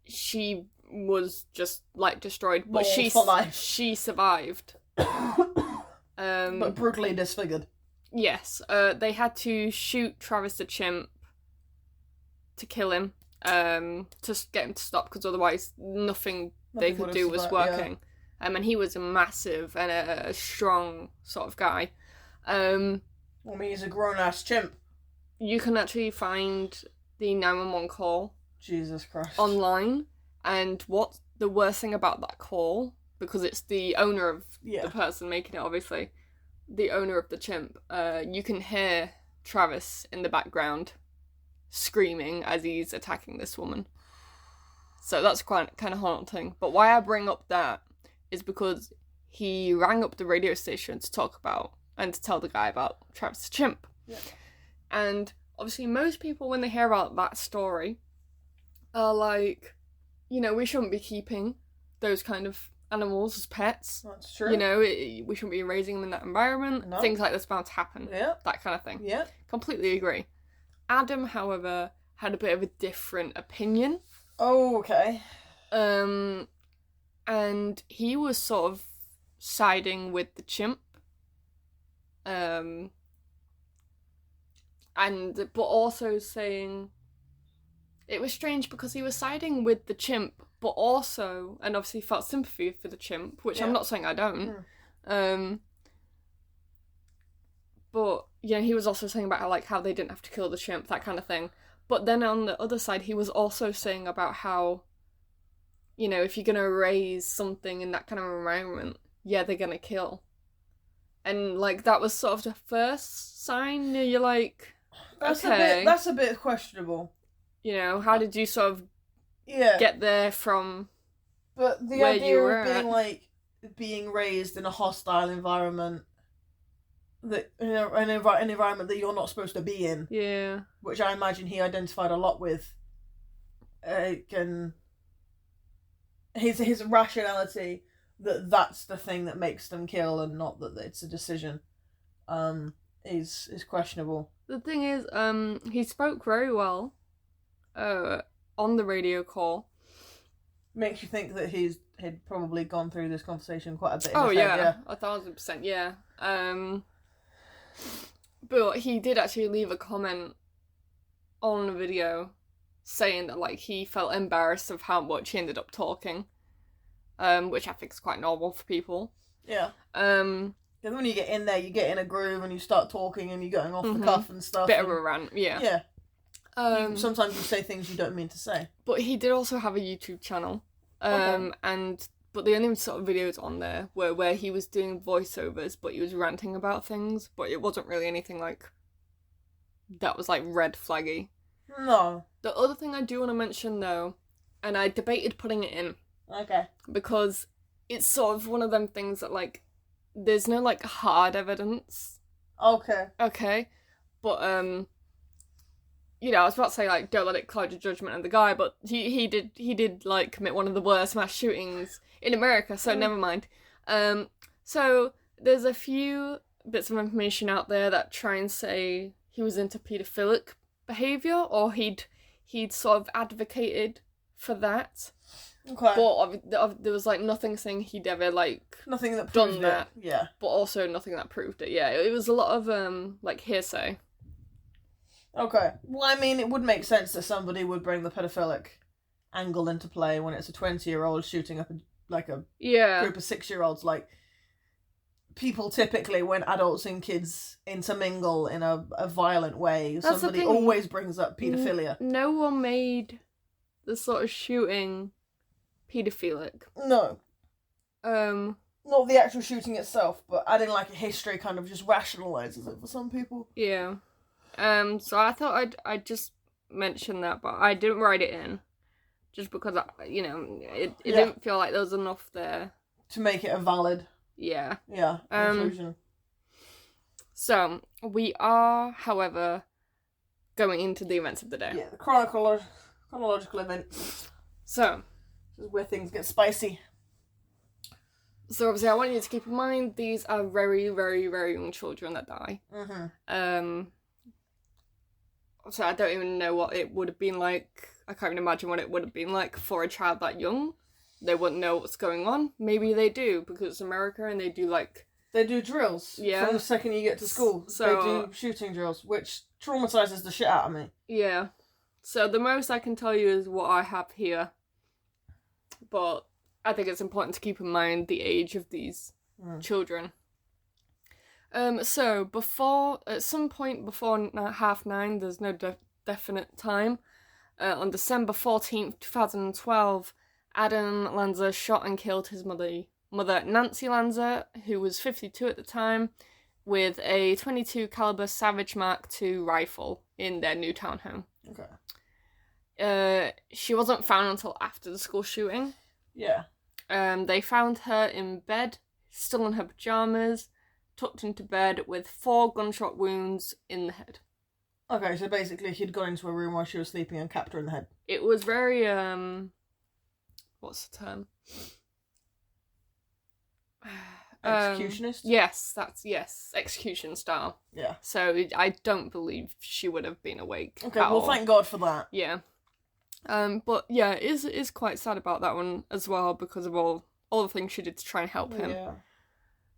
She was just, like, destroyed. But she survived. But brutally disfigured. Yes. They had to shoot Travis the chimp to kill him, to get him to stop, because otherwise nothing they could do was working. Yeah. And he was a massive and a strong sort of guy. I mean, he's a grown-ass chimp. You can actually find the 911 call. Jesus Christ. Online. And what's the worst thing about that call, because it's the owner of the person making it, obviously, the owner of the chimp, you can hear Travis in the background screaming as he's attacking this woman. So that's quite kind of haunting. But why I bring up that is because he rang up the radio station to talk about and to tell the guy about Travis the chimp. Yeah. And obviously most people, when they hear about that story, are like, you know, we shouldn't be keeping those kind of animals as pets. That's true. You know, we shouldn't be raising them in that environment. No. Things like this bound to happen. Yeah. That kind of thing. Yeah. Completely agree. Adam, however, had a bit of a different opinion. Oh, okay. And he was sort of siding with the chimp. But also saying it was strange because he was siding with the chimp, but also, and obviously felt sympathy for the chimp, which I'm not saying I don't. But yeah, he was also saying about how they didn't have to kill the chimp, that kind of thing. But then on the other side, he was also saying about how, you know, if you're gonna raise something in that kind of environment, yeah, they're gonna kill. And that was sort of the first sign. You're like, okay, that's a bit questionable. You know, how did you sort of get there from? But the idea of being raised in a hostile environment, that an environment that you're not supposed to be in. Yeah. Which I imagine he identified a lot with. His rationality that's the thing that makes them kill and not that it's a decision, is questionable. The thing is, he spoke very well, on the radio call. Makes you think that he'd probably gone through this conversation quite a bit. Oh yeah, 1,000%, yeah. But he did actually leave a comment on the video saying that he felt embarrassed of how much he ended up talking, which I think is quite normal for people. Yeah. Because when you get in there, you get in a groove and you start talking and you're going off the cuff and stuff. Bit of a rant, yeah. Yeah. Sometimes you say things you don't mean to say. But he did also have a YouTube channel. But the only sort of videos on there were where he was doing voiceovers, but he was ranting about things, but it wasn't really anything that was red flaggy. No. The other thing I do want to mention though, and I debated putting it in. Okay. Because it's sort of one of them things that there's no hard evidence. Okay. Okay. But you know, I was about to say don't let it cloud your judgment of the guy, but he did commit one of the worst mass shootings in America, so never mind. So there's a few bits of information out there that try and say he was into paedophilic behaviour, or he'd sort of advocated for that. Okay. But there was nothing saying he'd ever nothing that done proved that. It. Yeah. But also nothing that proved it. Yeah, it was a lot of hearsay. Okay. Well, I mean, it would make sense that somebody would bring the pedophilic angle into play when it's a 20-year-old shooting up a group of 6-year-olds. People typically, when adults and kids intermingle in a violent way, somebody always brings up paedophilia. No one made the sort of shooting paedophilic. No. Not the actual shooting itself, but adding a history kind of just rationalizes it for some people. Yeah. So I thought I'd just mention that, but I didn't write it in, just because it didn't feel like there was enough there to make it a valid. Yeah. Yeah. Conclusion. So we are, however, going into the events of the day. Yeah, the chronological events. So this is where things get spicy. So obviously, I want you to keep in mind these are very, very, very young children that die. Mm-hmm. So I don't even know what it would have been like. I can't even imagine what it would have been like for a child that young. They wouldn't know what's going on. Maybe they do, because it's America and they do They do drills. Yeah. From the second you get to school. So they do shooting drills, which traumatizes the shit out of me. Yeah. So the most I can tell you is what I have here. But I think it's important to keep in mind the age of these children. So at some point before 9:30, there's no definite time, on December 14th, 2012, Adam Lanza shot and killed his mother Nancy Lanza, who was 52 at the time, with a .22 caliber Savage Mark II rifle in their new townhome. Okay. She wasn't found until after the school shooting. Yeah. They found her in bed, still in her pajamas, tucked into bed with 4 gunshot wounds in the head. Okay, so basically he'd gone into a room while she was sleeping and capped her in the head. It was very, what's the term? Executionist? Yes, execution style. Yeah. So I don't believe she would have been awake. Okay, well, thank God for that. Yeah. But yeah, it is quite sad about that one as well because of all the things she did to try and help him. Yeah.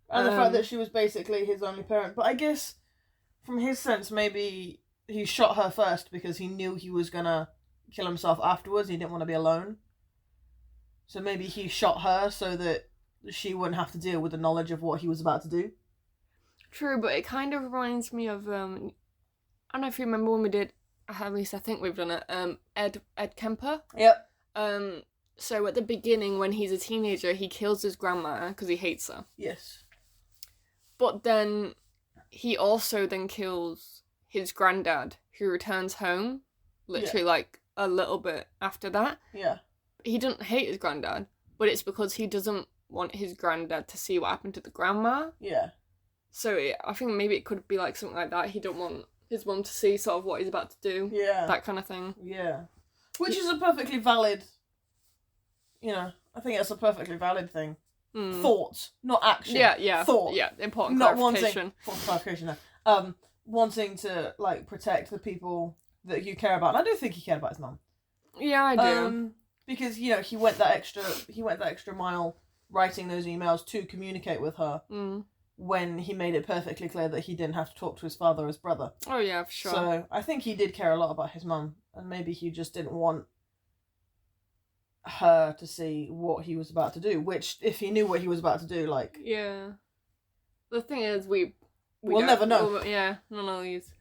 And the fact that she was basically his only parent. But I guess, from his sense, maybe he shot her first because he knew he was gonna kill himself afterwards. He didn't want to be alone. So maybe he shot her so that she wouldn't have to deal with the knowledge of what he was about to do. True, but it kind of reminds me of, I don't know if you remember when we did, at least I think we've done it, Ed Kemper. Yep. So at the beginning, when he's a teenager, he kills his grandma because he hates her. Yes. But then he also then kills his granddad, who returns home, literally like a little bit after that. Yeah. He doesn't hate his granddad, but it's because he doesn't want his granddad to see what happened to the grandma. Yeah. So I think maybe it could be like something like that. He don't want his mum to see sort of what he's about to do. Yeah. That kind of thing. Yeah. Which is a perfectly valid, I think it's a perfectly valid thing. Thought, not action. Yeah. Thought. Yeah, important not clarification. Wanting to, like, protect the people that you care about. And I do think he cared about his mum. Yeah, I do. Because, he went that extra mile writing those emails to communicate with her when he made it perfectly clear that he didn't have to talk to his father as brother. Oh, yeah, for sure. So, I think he did care a lot about his mum, and maybe he just didn't want her to see what he was about to do, which, if he knew what he was about to do, like... Yeah. The thing is, we'll never know. Yeah, none of these.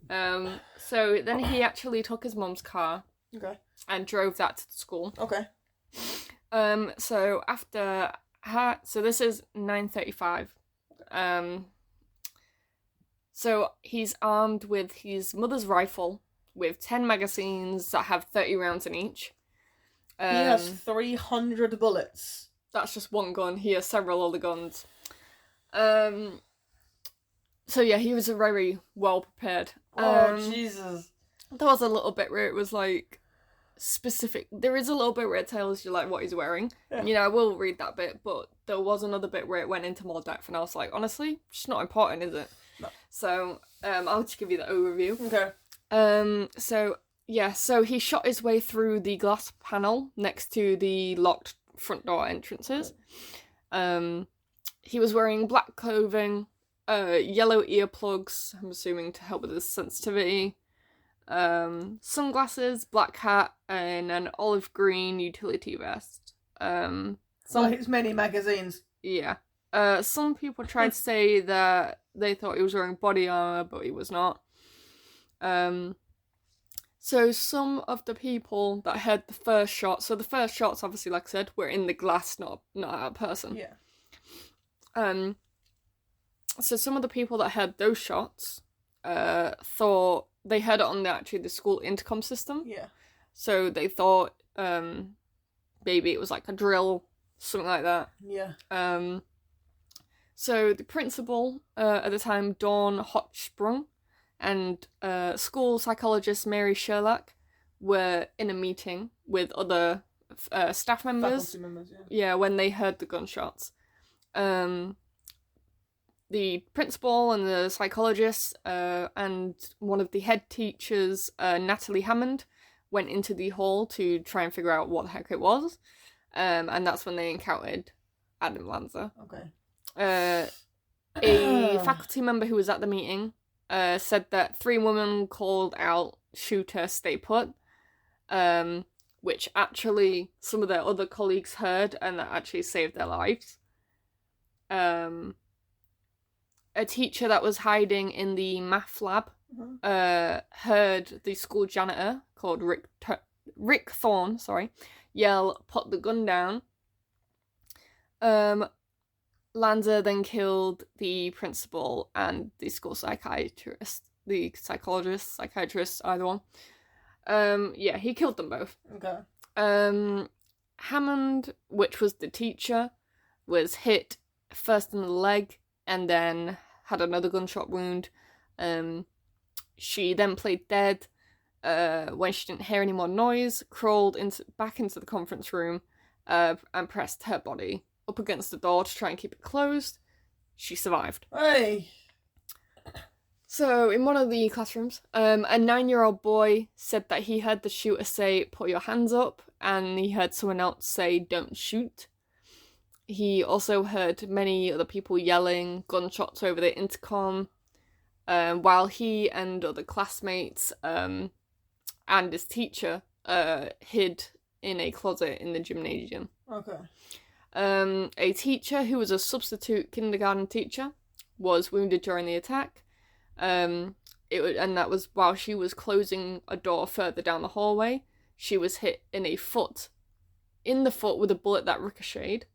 So then he actually took his mum's car. Okay. And drove that to the school. Okay. So after so this is 9:35. So he's armed with his mother's rifle with 10 magazines that have 30 rounds in each. He has 300 bullets. That's just one gun. He has several other guns. So yeah, he was very well prepared. Jesus. There was a little bit where it was like specific. There is a little bit where it tells you like what he's wearing. Yeah. I will read that bit, but there was another bit where it went into more depth, and I was like, honestly, it's not important, is it? No. So I'll just give you the overview. Okay. So he shot his way through the glass panel next to the locked front door entrances. He was wearing black clothing, yellow earplugs, I'm assuming to help with his sensitivity, sunglasses, black hat, and an olive green utility vest. His many magazines. Yeah. Some people tried to say that they thought he was wearing body armor, but he was not. So some of the people that heard the first shot, so the first shots, obviously, like I said, were in the glass, not a person. Yeah. So some of the people that heard those shots thought they heard it on the school intercom system. Yeah. So they thought maybe it was like a drill, something like that. Yeah. So the principal at the time, Dawn Hochsprung, and school psychologist Mary Sherlock were in a meeting with other staff members. Faculty members, yeah. Yeah, when they heard the gunshots. The principal and the psychologist and one of the head teachers, Natalie Hammond, went into the hall to try and figure out what the heck it was. And that's when they encountered Adam Lanza. Okay. A faculty member who was at the meeting said that 3 women called out, "Shooter, stay put," which actually some of their other colleagues heard, and that actually saved their lives. A teacher that was hiding in the math lab heard the school janitor, called Rick Thorne, yell, "Put the gun down." Lanza then killed the principal and the school psychiatrist, either one. Yeah, he killed them both. Okay. Hammond, which was the teacher, was hit first in the leg and then had another gunshot wound. She then played dead. When she didn't hear any more noise, crawled back into the conference room and pressed her body up against the door to try and keep it closed. She survived. Hey! So, in one of the classrooms, a 9-year-old boy said that he heard the shooter say, "Put your hands up," and he heard someone else say, "Don't shoot." He also heard many other people yelling gunshots over the intercom, while he and other classmates and his teacher hid in a closet in the gymnasium. Okay. A teacher who was a substitute kindergarten teacher was wounded during the attack. And that was while she was closing a door further down the hallway. She was hit in the foot with a bullet that ricocheted.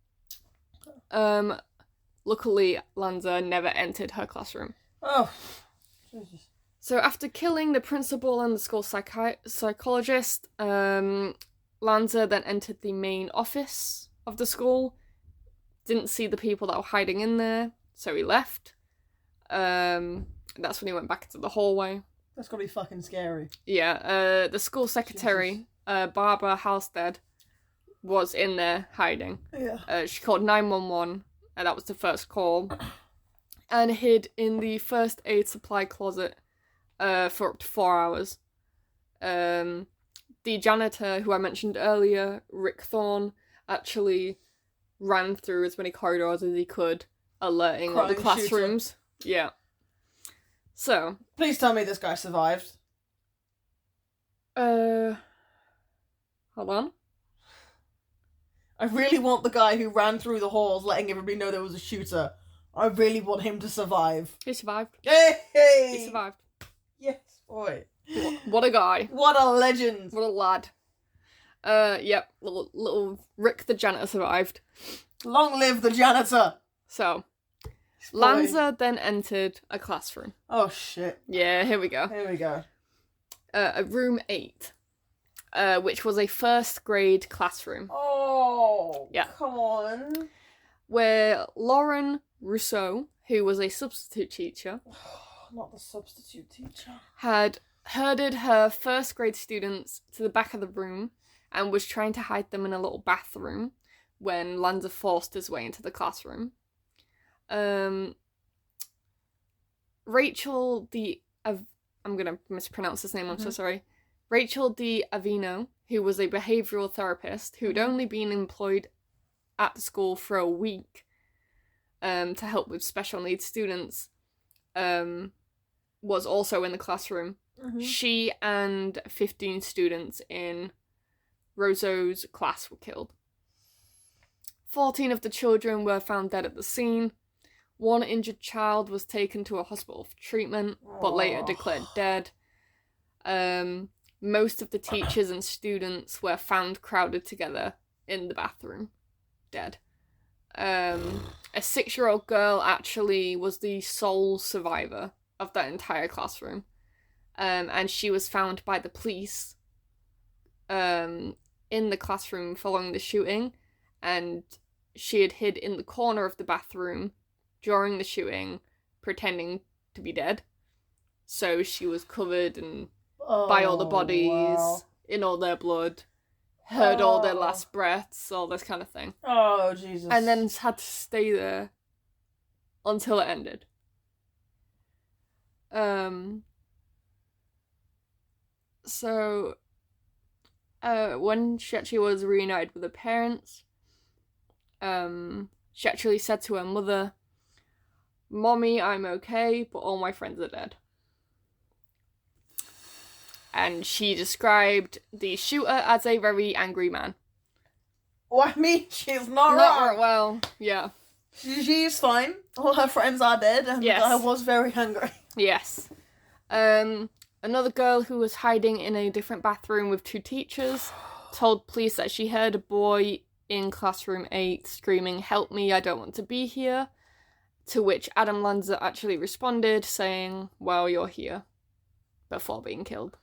Luckily, Lanza never entered her classroom. Oh, Jesus. So after killing the principal and the school psychologist, Lanza then entered the main office of the school. Didn't see the people that were hiding in there, so he left. That's when he went back into the hallway. That's gotta be fucking scary. Yeah, the school secretary, Barbara Halstead, was in there hiding. Yeah. She called 911, and that was the first call, and hid in the first aid supply closet for up to 4 hours. The janitor, who I mentioned earlier, Rick Thorne, actually ran through as many corridors as he could, alerting all the classrooms. Shooter. Yeah. So. Please tell me this guy survived. Hold on. I really want the guy who ran through the halls letting everybody know there was a shooter. I really want him to survive. He survived. Hey! He survived. Yes, boy. What a guy. What a legend. What a lad. Yep, little Rick the janitor survived. Long live the janitor! So, Lanza then entered a classroom. Oh, shit. Yeah, here we go. Here we go. Room 8, which was a first grade classroom. Oh, yeah. Come on. Where Lauren Rousseau, who was a substitute teacher, not the substitute teacher, had herded her first grade students to the back of the room and was trying to hide them in a little bathroom when Lanza forced his way into the classroom. Rachel I'm gonna mispronounce his name, I'm so sorry. Rachel D. Avino, who was a behavioural therapist who'd only been employed at the school for a week to help with special needs students, was also in the classroom. She and 15 students in Rousseau's class were killed. 14 of the children were found dead at the scene. One injured child was taken to a hospital for treatment, but later declared dead. Most of the teachers and students were found crowded together in the bathroom, dead. A 6-year-old girl actually was the sole survivor of that entire classroom. And she was found by the police in the classroom following the shooting, and she had hid in the corner of the bathroom during the shooting, pretending to be dead. So she was covered by all the bodies, in all their blood, heard all their last breaths, all this kind of thing. Oh, Jesus. And then had to stay there until it ended. So, when she actually was reunited with her parents, she actually said to her mother, "Mommy, I'm okay, but all my friends are dead." And she described the shooter as a very angry man. Well, I mean, she's not wrong. Well, yeah. She's fine. All her friends are dead, and yes. I was very hungry. Yes. Another girl who was hiding in a different bathroom with 2 teachers told police that she heard a boy in classroom 8 screaming, "Help me, I don't want to be here." To which Adam Lanza actually responded, saying, "Well, you're here," before being killed.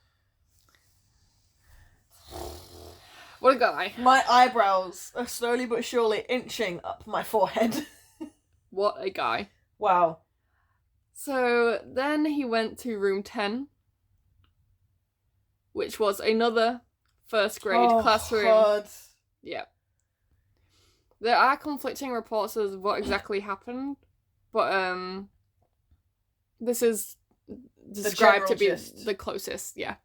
What a guy. My eyebrows are slowly but surely inching up my forehead. What a guy. Wow. So then he went to room 10, which was another first grade classroom. God. Yeah. there are conflicting reports as what exactly happened, but this is described to be gist. the closest, yeah.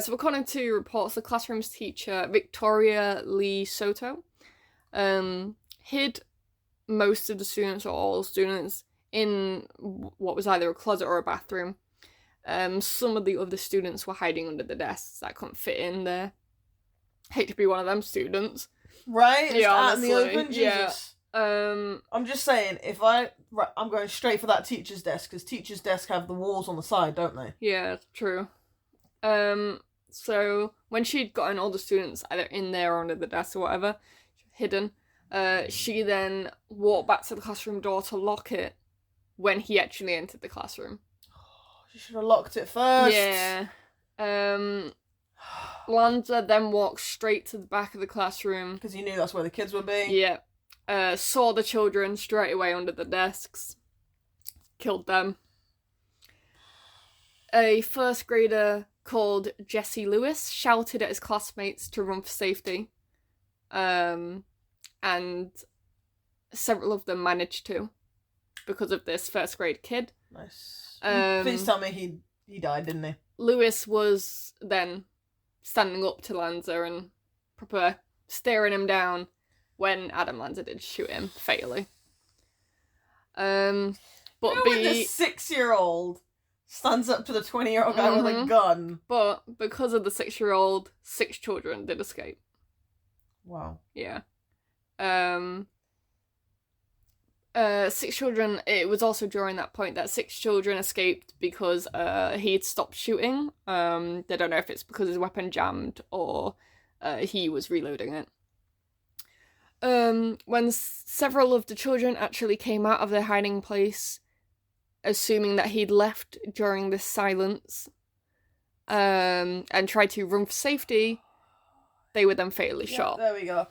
So according to reports, the classroom's teacher, Victoria Lee Soto, hid most of the students or all students in what was either a closet or a bathroom. Some of the other students were hiding under the desks that couldn't fit in there. Hate to be one of them students. Right? Yeah, Out in the honestly, open? yeah. Jesus. I'm just saying, I'm going straight for that teacher's desk, because teacher's desk have the walls on the side, don't they? Yeah, true. So when she'd gotten all the students either in there or under the desk or whatever, hidden, she then walked back to the classroom door to lock it when he actually entered the classroom. She should have locked it first. Yeah. Lanza then walked straight to the back of the classroom. Because he knew that's where the kids would be. Yeah. Saw the children straight away under the desks. Killed them. A first grader called Jesse Lewis shouted at his classmates to run for safety. And several of them managed to, because of this first grade kid. Nice. Please tell me he died, didn't he? Lewis was then standing up to Lanza and proper staring him down when Adam Lanza did shoot him fatally. But when the 6-year-old stands up to the 20-year-old guy with a gun. But because of the 6-year-old, 6 children did escape. Wow. Yeah. 6 children, it was also during that point that 6 children escaped because he'd stopped shooting. They don't know if it's because his weapon jammed or he was reloading it. When several of the children actually came out of their hiding place, assuming that he'd left during this silence, and tried to run for safety, they were then fatally shot. There we go.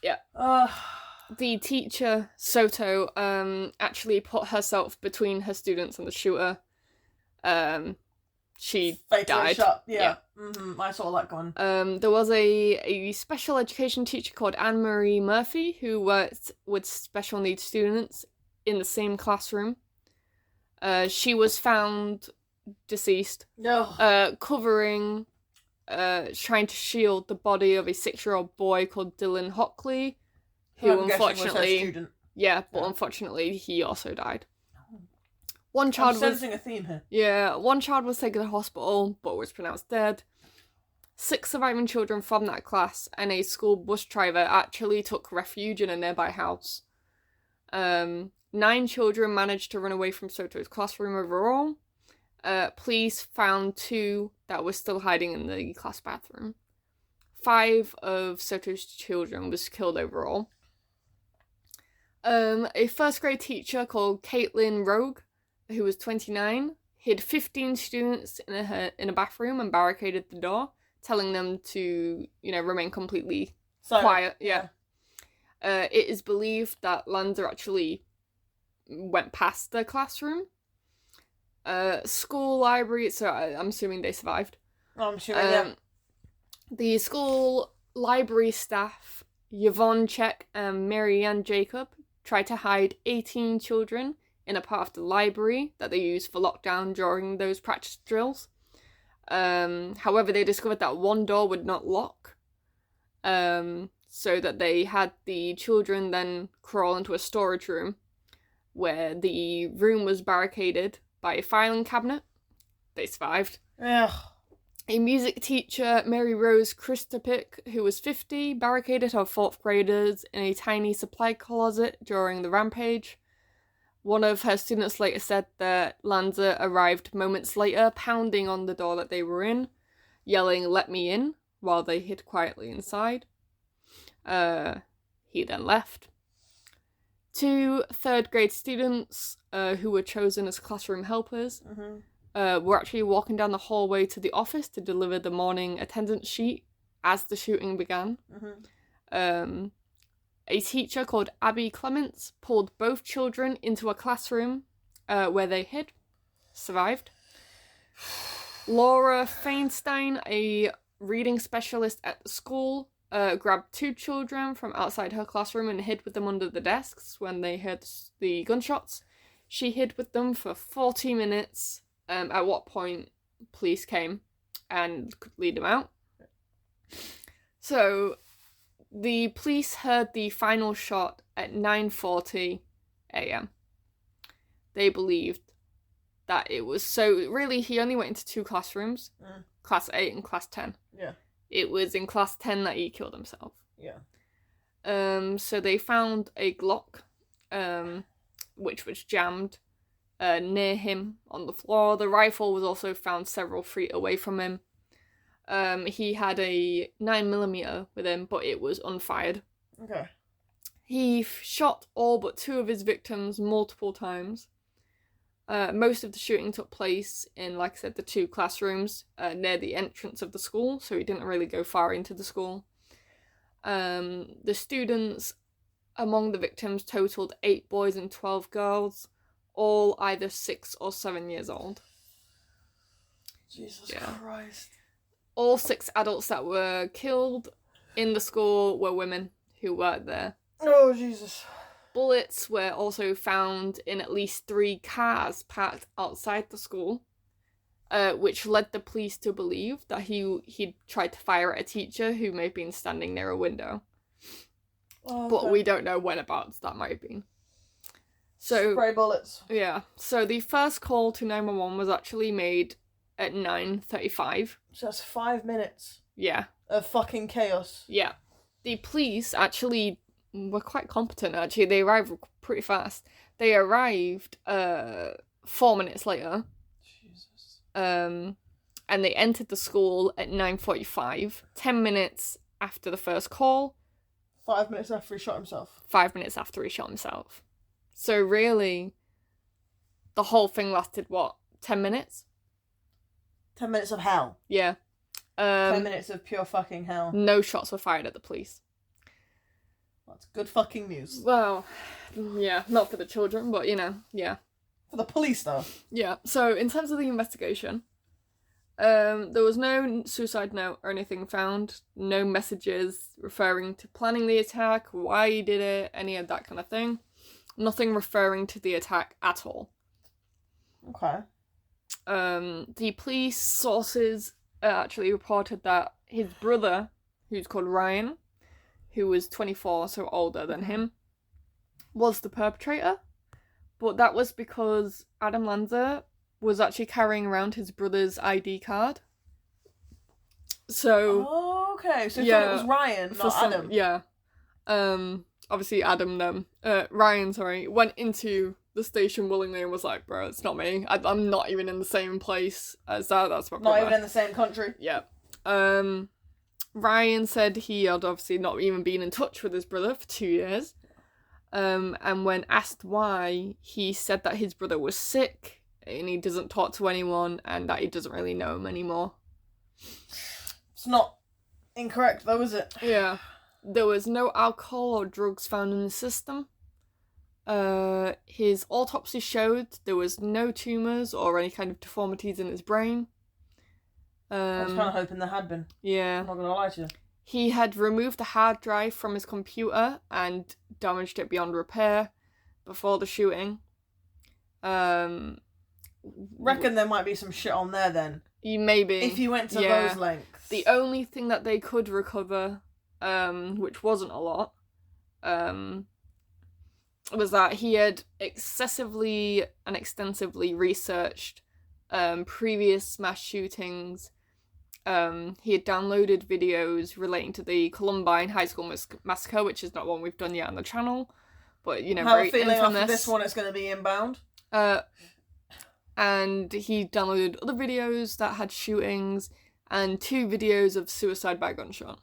Yeah. The teacher, Soto, actually put herself between her students and the shooter. She fatally died. Shot. Yeah. I saw that one. There was a special education teacher called Anne-Marie Murphy who worked with special needs students in the same classroom. She was found deceased. No. Covering, trying to shield the body of a 6-year-old boy called Dylan Hockley, who unfortunately, unfortunately he also died. One child I'm sensing a theme here. Yeah, one child was taken to hospital but was pronounced dead. 6 surviving children from that class and a school bus driver actually took refuge in a nearby house. 9 children managed to run away from Soto's classroom overall. Police found 2 that were still hiding in the class bathroom. 5 of Soto's children was killed overall. A first grade teacher called Caitlin Rogue, who was 29, hid 15 students in a bathroom and barricaded the door, telling them to, remain completely quiet. Yeah. It is believed that Lanza actually went past the classroom. School library, so I'm assuming they survived. I'm sure, yeah. The school library staff, Yvonne Check and Marianne Jacob, tried to hide 18 children in a part of the library that they used for lockdown during those practice drills. However, they discovered that one door would not lock, so that they had the children then crawl into a storage room where the room was barricaded by a filing cabinet. They survived. Ugh. A music teacher, Mary Rose Christopik, who was 50, barricaded her 4th graders in a tiny supply closet during the rampage. One of her students later said that Lanza arrived moments later, pounding on the door that they were in, yelling, "Let me in," while they hid quietly inside. He then left. 2 3rd grade students, who were chosen as classroom helpers, were actually walking down the hallway to the office to deliver the morning attendance sheet as the shooting began. A teacher called Abby Clements pulled both children into a classroom where they hid. Survived. Laura Feinstein, a reading specialist at the school, grabbed 2 children from outside her classroom and hid with them under the desks when they heard the gunshots. She hid with them for 40 minutes, at what point police came and could lead them out. So, the police heard the final shot at 9:40 a.m. They believed that it was really he only went into 2 classrooms, class 8 and class 10. Yeah. It was in class 10 that he killed himself. Yeah. So they found a Glock, which was jammed near him on the floor. The rifle was also found several feet away from him. He had a 9mm with him, but it was unfired. Okay. He shot all but 2 of his victims multiple times. Most of the shooting took place in, like I said, the 2 classrooms near the entrance of the school, so he didn't really go far into the school. The students among the victims totaled 8 boys and 12 girls, all either 6 or 7 years old. Jesus Christ. All 6 adults that were killed in the school were women who worked there. Oh, Jesus. Bullets were also found in at least 3 cars parked outside the school, which led the police to believe that he'd tried to fire at a teacher who may have been standing near a window. Oh, but we don't know whenabouts that might have been. So, spray bullets. Yeah. So the first call to 911 was actually made at 9:35. So that's 5 minutes. Yeah. Of fucking chaos. Yeah. The police actually were quite competent, actually. They arrived pretty fast. They arrived 4 minutes later. Jesus. And they entered the school at 9:45, 10 minutes after the first call. 5 minutes after he shot himself. 5 minutes after he shot himself. So really, the whole thing lasted, 10 minutes? 10 minutes of hell. Yeah. 10 minutes of pure fucking hell. No shots were fired at the police. That's good fucking news. Well, yeah, not for the children, but, yeah. For the police, though. Yeah, so in terms of the investigation, there was no suicide note or anything found, no messages referring to planning the attack, why he did it, any of that kind of thing. Nothing referring to the attack at all. Okay. The police sources actually reported that his brother, who's called Ryan, who was 24, so older than him, was the perpetrator. But that was because Adam Lanza was actually carrying around his brother's ID card. So... Oh, okay. So you thought it was Ryan, not Adam. Yeah. Obviously Adam, Ryan, went into the station willingly and was like, bro, it's not me. I'm not even in the same place as that. That's my brother. Not even in the same country. Yeah. Ryan said he had obviously not even been in touch with his brother for 2 years. And when asked why, he said that his brother was sick and he doesn't talk to anyone and that he doesn't really know him anymore. It's not incorrect though, is it? Yeah. There was no alcohol or drugs found in the system. His autopsy showed there was no tumours or any kind of deformities in his brain. I was kind of hoping there had been. Yeah. I'm not going to lie to you. He had removed the hard drive from his computer and damaged it beyond repair before the shooting. Reckon there might be some shit on there then. Maybe. If you went to those lengths. The only thing that they could recover, which wasn't a lot, was that he had excessively and extensively researched previous mass shootings. He had downloaded videos relating to the Columbine High School Massacre, which is not one we've done yet on the channel, but very feeling infamous. After this one it's going to be inbound. And he downloaded other videos that had shootings and 2 videos of suicide by gunshot,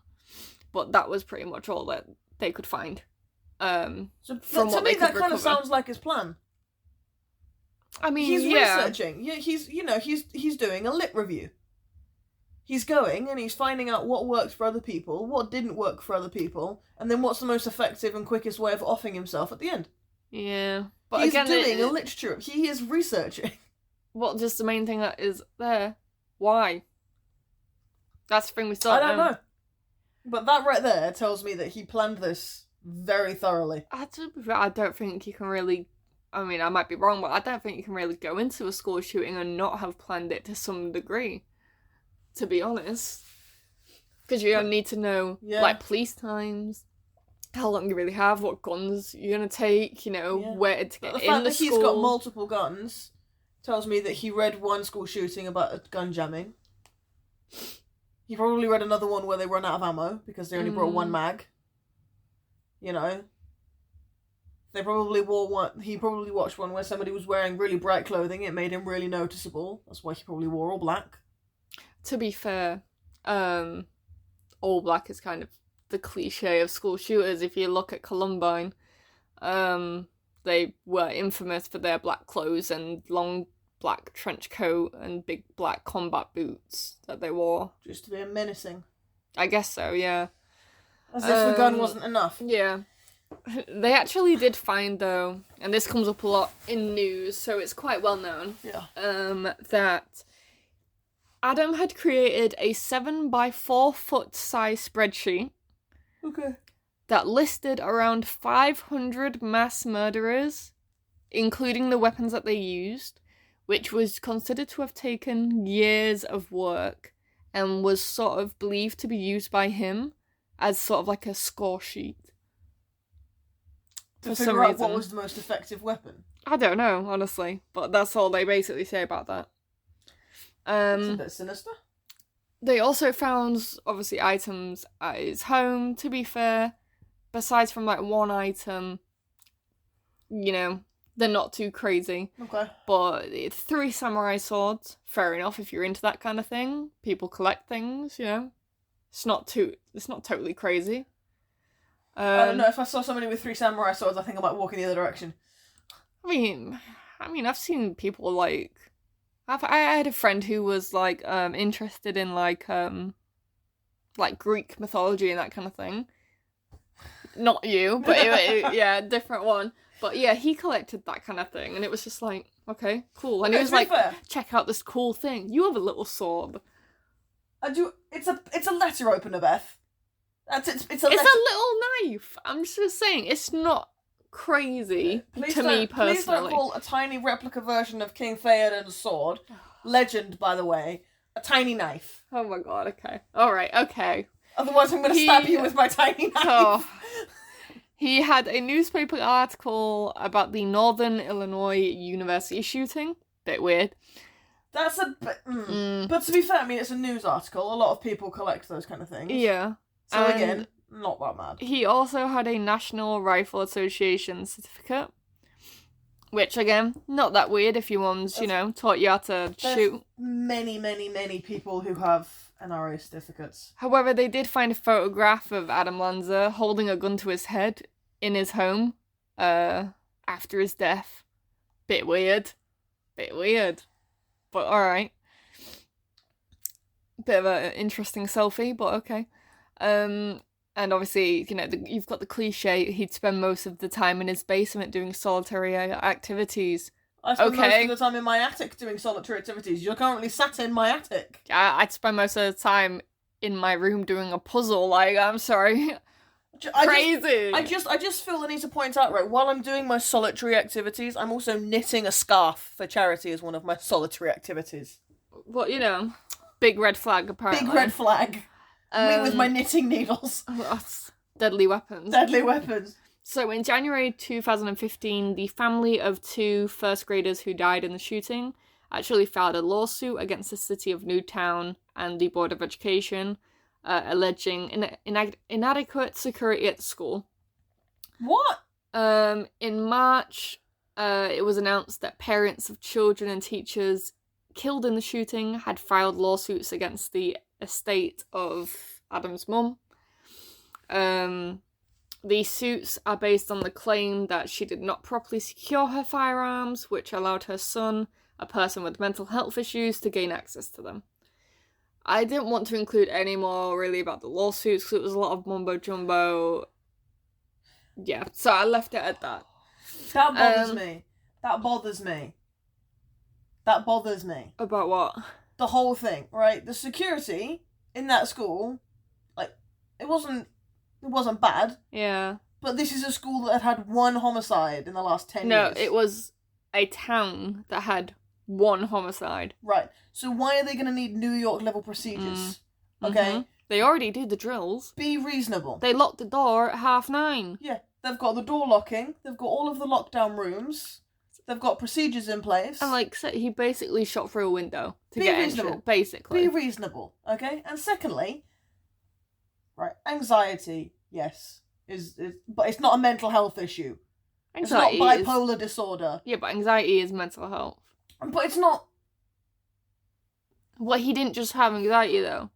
but that was pretty much all that they could find. So to me that kind of sounds like his plan. I mean, he's researching. Yeah, he's doing a lit review. He's going and he's finding out what worked for other people, what didn't work for other people, and then what's the most effective and quickest way of offing himself at the end. Yeah, but he's doing a literature. He is researching. Well, just the main thing that is there. Why? That's the thing we still I don't know. But that right there tells me that he planned this very thoroughly. I don't think you can really. I mean, I might be wrong, but I don't think you can really go into a school shooting and not have planned it to some degree. To be honest, because you need to know like police times, how long you really have, what guns you're gonna take, where to get the in fact the that school. He's got multiple guns tells me that he read one school shooting about a gun jamming. He probably read another one where they run out of ammo because they only brought one mag. They probably wore one. He probably watched one where somebody was wearing really bright clothing. It made him really noticeable. That's why he probably wore all black. To be fair, all black is kind of the cliche of school shooters. If you look at Columbine, they were infamous for their black clothes and long black trench coat and big black combat boots that they wore. Just to be menacing. I guess so, yeah. As if the gun wasn't enough. Yeah. They actually did find, though, and this comes up a lot in news, so it's quite well known, that Adam had created a 7x4 foot size spreadsheet that listed around 500 mass murderers, including the weapons that they used, which was considered to have taken years of work and was sort of believed to be used by him as sort of like a score sheet. To figure out what was the most effective weapon? I don't know, honestly, but that's all they basically say about that. It's a bit sinister. They also found, obviously, items at his home, to be fair. Besides from, like, one item, they're not too crazy. Okay. But 3 samurai swords, fair enough if you're into that kind of thing. People collect things, It's not totally crazy. I don't know, if I saw somebody with 3 samurai swords, I think I might walk in the other direction. I mean, I've seen people, like... I had a friend who was, like, interested in, like Greek mythology and that kind of thing. Not you, but, yeah, different one. But, yeah, he collected that kind of thing, and it was just like, okay, cool. And he was like, check out this cool thing. You have a little sword. It's a letter opener, Beth. It's a little knife. I'm just saying, it's not crazy me personally. Please don't call a tiny replica version of King Theoden's sword, legend by the way, a tiny knife. Oh my god, okay. Alright, okay. Otherwise I'm going to stab you with my tiny knife. Oh. He had a newspaper article about the Northern Illinois University shooting. Bit weird. That's a bit... But to be fair, it's a news article. A lot of people collect those kind of things. Yeah. So again, not that mad. He also had a National Rifle Association certificate, which again, not that weird if your mum's, taught you how to shoot. Many, many, many people who have NRA certificates. However, they did find a photograph of Adam Lanza holding a gun to his head in his home after his death. Bit weird. But alright. Bit of an interesting selfie, but okay. And obviously, you've got the cliche, he'd spend most of the time in his basement doing solitary activities. I spend most of the time in my attic doing solitary activities. You're currently sat in my attic. I'd spend most of the time in my room doing a puzzle, like, I'm sorry. Crazy! I just feel the need to point out, right, while I'm doing my solitary activities, I'm also knitting a scarf for charity as one of my solitary activities. Well, big red flag, apparently. Big red flag. Me with my knitting needles. Deadly weapons. Deadly weapons. So in January 2015, the family of 2 first graders who died in the shooting actually filed a lawsuit against the city of Newtown and the Board of Education, alleging inadequate security at the school. What? In March, it was announced that parents of children and teachers killed in the shooting had filed lawsuits against the estate of Adam's mum. These suits are based on the claim that she did not properly secure her firearms, which allowed her son, a person with mental health issues, to gain access to them. I didn't want to include any more really about the lawsuits because it was a lot of mumbo jumbo. Yeah, so I left it at that. That bothers me. That bothers me. About what? The whole thing, right? The security in that school, like, It wasn't bad. Yeah. But this is a school that had 1 homicide in the last 10 years. No, it was a town that had 1 homicide. Right. So why are they going to need New York level procedures? Okay? Mm-hmm. They already did the drills. Be reasonable. They locked the door at 9:30. Yeah. They've got the door locking. They've got all of the lockdown rooms. They've got procedures in place. And, like, so he basically shot through a window to Be get reasonable. entrance, basically. Be reasonable, okay? And secondly, right, anxiety, yes, but it's not a mental health issue. Anxiety it's not bipolar disorder. Yeah, but anxiety is mental health. But it's not... Well, he didn't just have anxiety, though.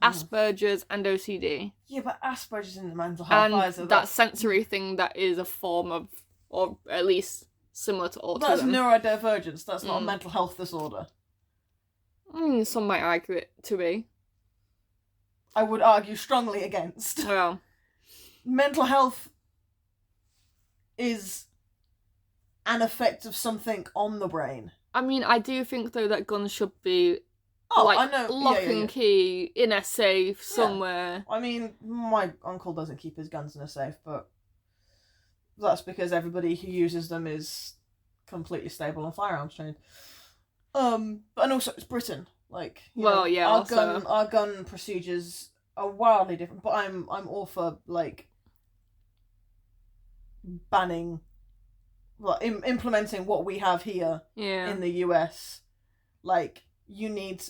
Asperger's and OCD. Yeah, but Asperger's isn't mental health either. And that sensory thing that is a form of, or at least similar to autism. That's neurodivergence. That's not a mental health disorder. Some might argue it to be. I would argue strongly against. Well, mental health is an effect of something on the brain. I mean, I do think, though, that guns should be I know. Lock and key in a safe somewhere. I mean, my uncle doesn't keep his guns in a safe, but that's because everybody who uses them is completely stable and firearms trained. And also it's Britain. Like, our gun procedures are wildly different. But I'm all for like banning, implementing what we have here in the US. Like, you need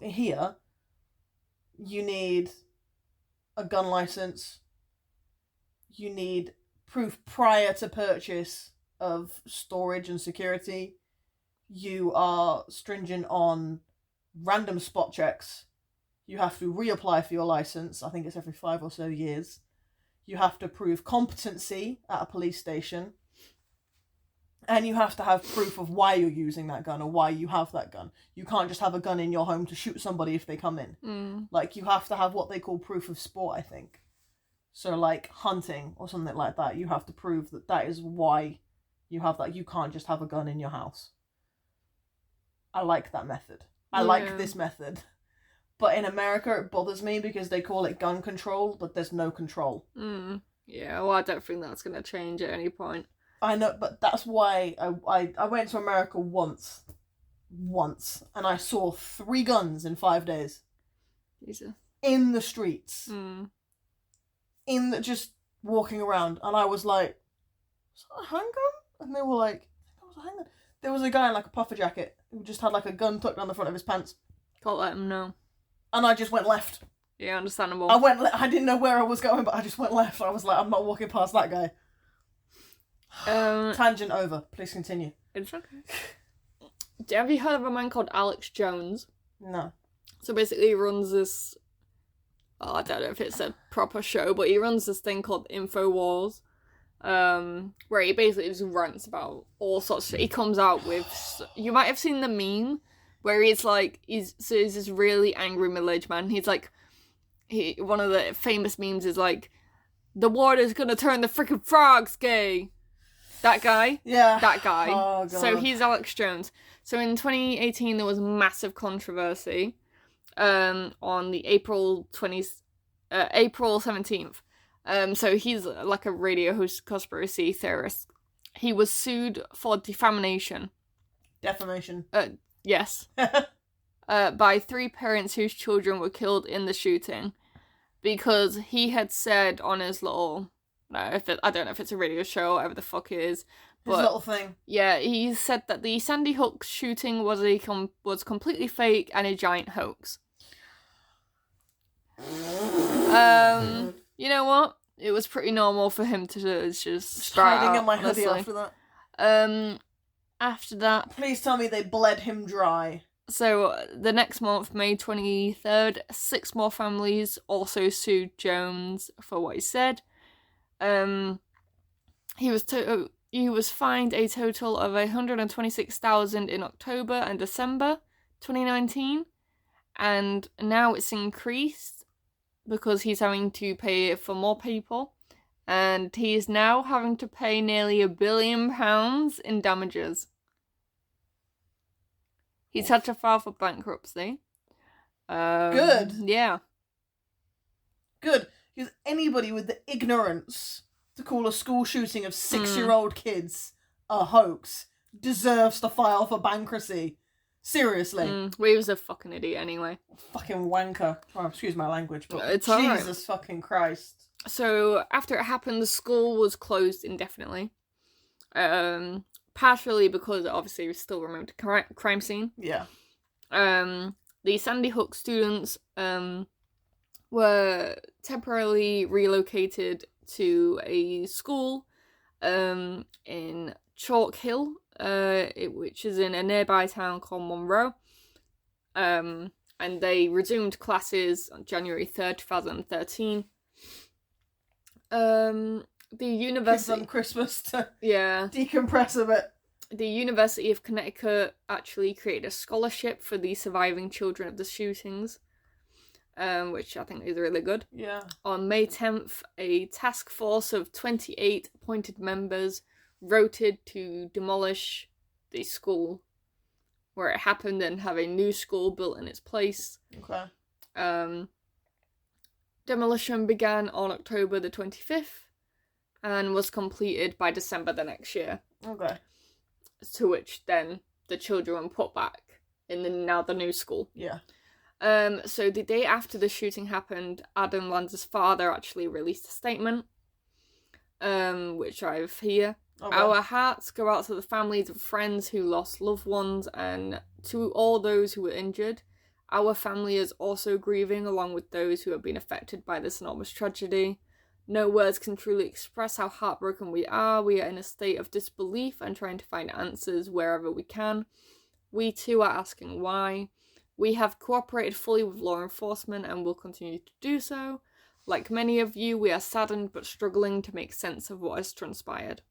here, you need a gun license. You need proof prior to purchase of storage and security. You are stringent on random spot checks. You have to reapply for your license. I think it's every 5 or so years. You have to prove competency at a police station. And you have to have proof of why you're using that gun or why you have that gun. You can't just have a gun in your home to shoot somebody if they come in. Like, you have to have what they call proof of sport, I think. So, like, hunting or something like that, you have to prove that that is why you have that. You can't just have a gun in your house. I like that method. I like this method. But in America, it bothers me because they call it gun control, but there's no control. Yeah, well, I don't think that's going to change at any point. I know, but that's why I went to America once, and I saw 3 guns in 5 days. Jesus. In the streets. Just walking around, and I was like, is that a handgun? And they were like, that was a handgun. There was a guy in like a puffer jacket who just had like a gun tucked down the front of his pants. Can't let him know. And I just went left. Yeah, understandable. I didn't know where I was going, but I just went left. I was like, I'm not walking past that guy. Tangent over. Please continue. It's okay. Have you heard of a man called Alex Jones? No. So basically he runs this... I don't know if it's a proper show, but he runs this thing called InfoWars, where he basically just rants about all sorts of shit. He comes out with... You might have seen the meme, where he's this really angry middle-aged man. He's like... One of the famous memes is like, the water's gonna turn the freaking frogs gay. That guy? Yeah. That guy. Oh, God. So he's Alex Jones. So in 2018, there was massive controversy on the April 17th. So he's like a radio host, conspiracy theorist. He was sued for defamation. Defamation. Yes. By 3 parents whose children were killed in the shooting. Because he had said on his little... I don't know if it's a radio show or whatever the fuck it is. But, his little thing. Yeah, he said that the Sandy Hook shooting was completely fake and a giant hoax. You know what? It was pretty normal for him to just sprout hiding out, in my hoodie honestly. after that. After that... Please tell me they bled him dry. So, the next month, May 23rd, 6 more families also sued Jones for what he said. He was fined a total of $126,000 in October and December 2019, and now it's increased because he's having to pay it for more people, and he is now having to pay nearly £1 billion in damages. He's had to file for bankruptcy. Good. Yeah. Good. Because anybody with the ignorance to call a school shooting of 6-year-old kids a hoax deserves to file for bankruptcy. Seriously. He was a fucking idiot anyway. Fucking wanker. Oh, excuse my language, but it's Jesus fucking Christ. So, after it happened, the school was closed indefinitely. Partially because it obviously still remained a crime scene. Yeah. The Sandy Hook students were temporarily relocated to a school in Chalk Hill, which is in a nearby town called Monroe. And they resumed classes on January 3rd, 2013. The university... Give them Christmas to yeah. decompress a bit. The University of Connecticut actually created a scholarship for the surviving children of the shootings, which I think is really good. Yeah. On May 10th, a task force of 28 appointed members voted to demolish the school where it happened and have a new school built in its place. Okay. Demolition began on October the 25th and was completed by December the next year. Okay. To which then the children were put back in the new school. Yeah. So the day after the shooting happened, Adam Lanza's father actually released a statement, which I have here. Okay. Our hearts go out to the families of friends who lost loved ones and to all those who were injured. Our family is also grieving along with those who have been affected by this enormous tragedy. No words can truly express how heartbroken we are. We are in a state of disbelief and trying to find answers wherever we can. We too are asking why. We have cooperated fully with law enforcement and will continue to do so. Like many of you, we are saddened but struggling to make sense of what has transpired.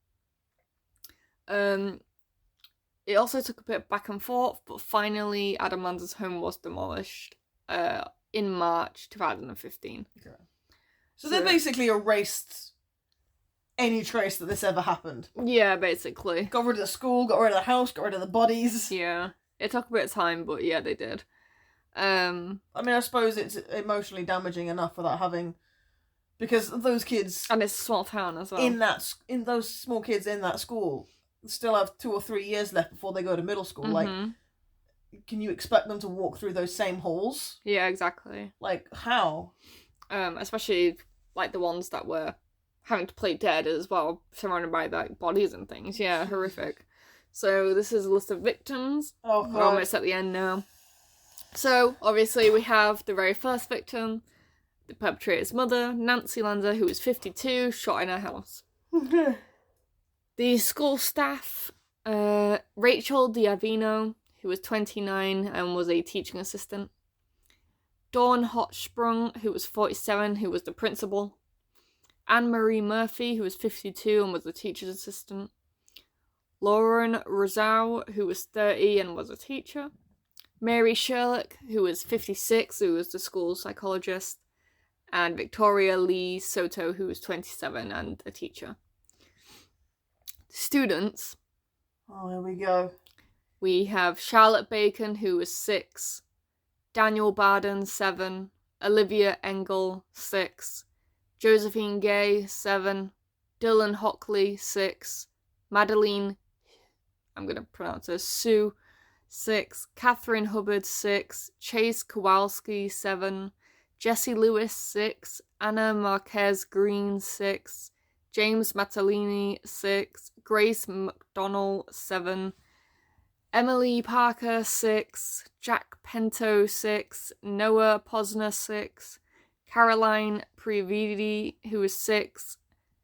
It also took a bit back and forth, but finally Adam Lanza's home was demolished in March 2015. Okay. So they basically erased any trace that this ever happened. Yeah, basically. Got rid of the school, got rid of the house, got rid of the bodies. Yeah. It took a bit of time, but yeah, they did. I mean, I suppose it's emotionally damaging enough without having... Because those kids... And it's a small town as well. In those small kids in that school still have 2 or 3 years left before they go to middle school. Like, can you expect them to walk through those same halls? Yeah, exactly. Like, how? Especially, like, the ones that were having to play dead as well, surrounded by, like, bodies and things. Yeah, horrific. So, this is a list of victims. Oh, God. We're almost at the end now. So, obviously, we have the very first victim, the perpetrator's mother, Nancy Lanza, who was 52, shot in her house. The school staff, Rachel Diavino, who was 29 and was a teaching assistant. Dawn Hochsprung, who was 47, who was the principal. Anne-Marie Murphy, who was 52 and was the teacher's assistant. Lauren Rosau, who was 30 and was a teacher. Mary Sherlock, who was 56, who was the school psychologist. And Victoria Lee Soto, who was 27 and a teacher. Students. Oh, here we go. We have Charlotte Bacon, who was 6. Daniel Barden, 7. Olivia Engel, 6. Josephine Gay, 7. Dylan Hockley, 6. Madeline, I'm going to pronounce her, Sue, 6. Catherine Hubbard, 6. Chase Kowalski, 7. Jesse Lewis, 6. Anna Marquez Green, 6. James Matalini, 6. Grace McDonnell, 7. Emily Parker, 6. Jack Pento, 6. Noah Posner, 6. Caroline Prividi, who was 6.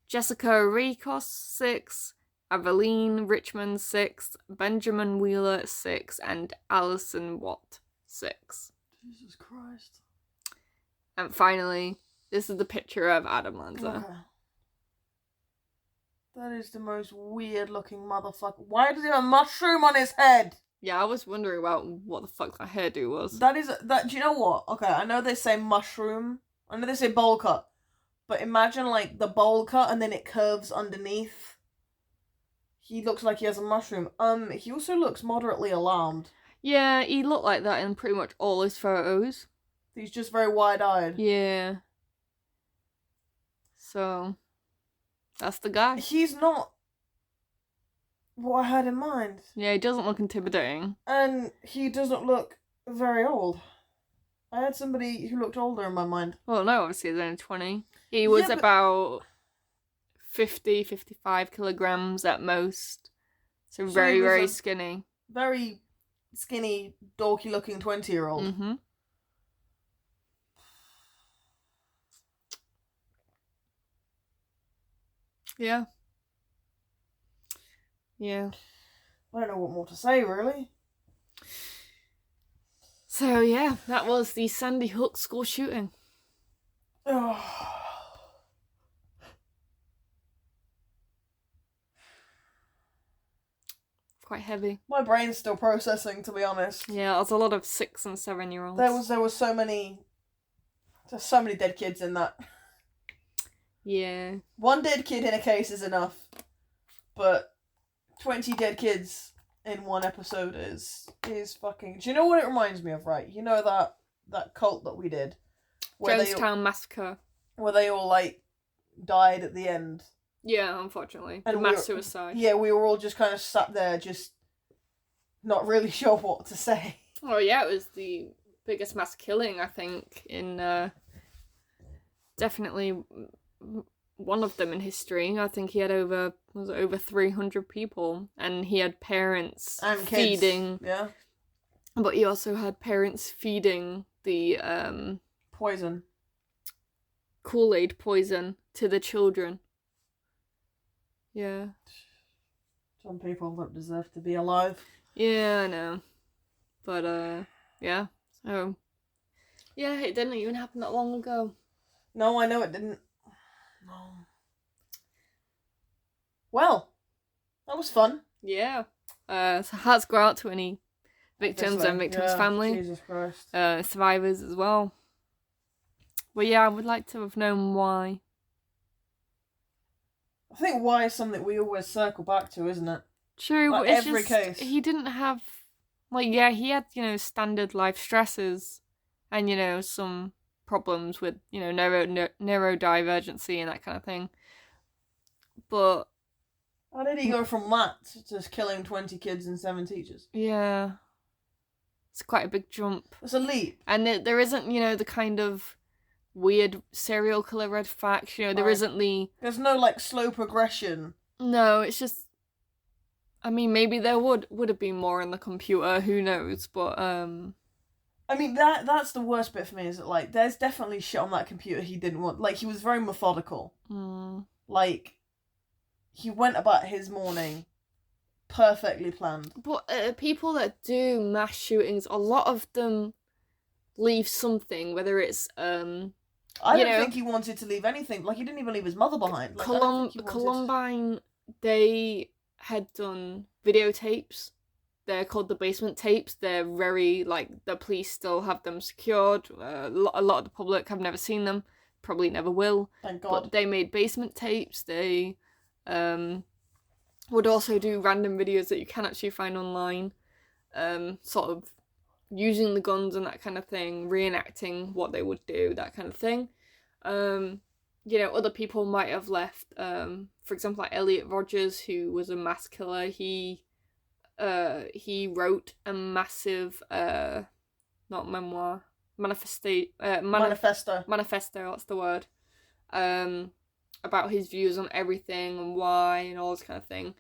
Jessica Rikos, 6. Aveline Richmond, 6. Benjamin Wheeler, 6. And Alison Watt, 6. Jesus Christ. And finally, this is the picture of Adam Lanza. Okay. That is the most weird looking motherfucker. Why does he have a mushroom on his head? Yeah, I was wondering about what the fuck that hairdo was. Do you know what? Okay, I know they say mushroom. I know they say bowl cut. But imagine, like, the bowl cut and then it curves underneath. He looks like he has a mushroom. He also looks moderately alarmed. Yeah, he looked like that in pretty much all his photos. He's just very wide-eyed. Yeah. So that's the guy. He's not what I had in mind. Yeah, he doesn't look intimidating. And he doesn't look very old. I had somebody who looked older in my mind. Well, no, obviously he's only 20. He was about 50, 55 kilograms at most. So very, very skinny. Very skinny, dorky looking 20-year-old. Mm-hmm. Yeah. Yeah. I don't know what more to say, really. So, yeah, that was the Sandy Hook school shooting. Quite heavy. My brain's still processing, to be honest. Yeah, there's a lot of 6 and 7 year olds. There was so many. There's so many dead kids in that. Yeah. One dead kid in a case is enough, but 20 dead kids in one episode is fucking. Do you know what it reminds me of? Right, you know that cult that we did, Jonestown Massacre, where they all like died at the end. Yeah, unfortunately, and mass suicide. Yeah, we were all just kind of sat there, just not really sure what to say. Oh yeah, it was the biggest mass killing, I think, in definitely one of them in history. I think he had over 300 people, and he had parents and feeding. Kids. Yeah. But he also had parents feeding the poison, Kool-Aid poison to the children. Yeah. Some people don't deserve to be alive. Yeah, I know. But yeah. So yeah, it didn't even happen that long ago. No, I know it didn't. No. Well, that was fun. Yeah. So hearts go out to any victims and victims' family. Jesus Christ. Survivors as well. Well, yeah, I would like to have known why. I think why is something we always circle back to, isn't it? True, like but it's every just, case. He didn't have, he had, standard life stresses and, some problems with, neurodivergency and that kind of thing. But how did he go from that to killing 20 kids and 7 teachers? Yeah. It's quite a big jump. It's a leap. And there isn't, the kind of weird serial killer red facts, there isn't the... There's no, slow progression. No, it's just... I mean, maybe there would have been more in the computer, who knows, but, I mean, that's the worst bit for me, is that, there's definitely shit on that computer he didn't want. He was very methodical. Mm. He went about his morning perfectly planned. But people that do mass shootings, a lot of them leave something, whether it's... I don't think he wanted to leave anything. He didn't even leave his mother behind. Columbine, they had done videotapes. They're called the basement tapes. They're very, the police still have them secured. A lot of the public have never seen them. Probably never will. Thank God. But they made basement tapes. They would also do random videos that you can actually find online. Sort of using the guns and that kind of thing, reenacting what they would do, that kind of thing. Other people might have left, for example, Elliot Rogers, who was a mass killer. He wrote a massive, not memoir, manifesto, that's the word, about his views on everything and why and all this kind of thing.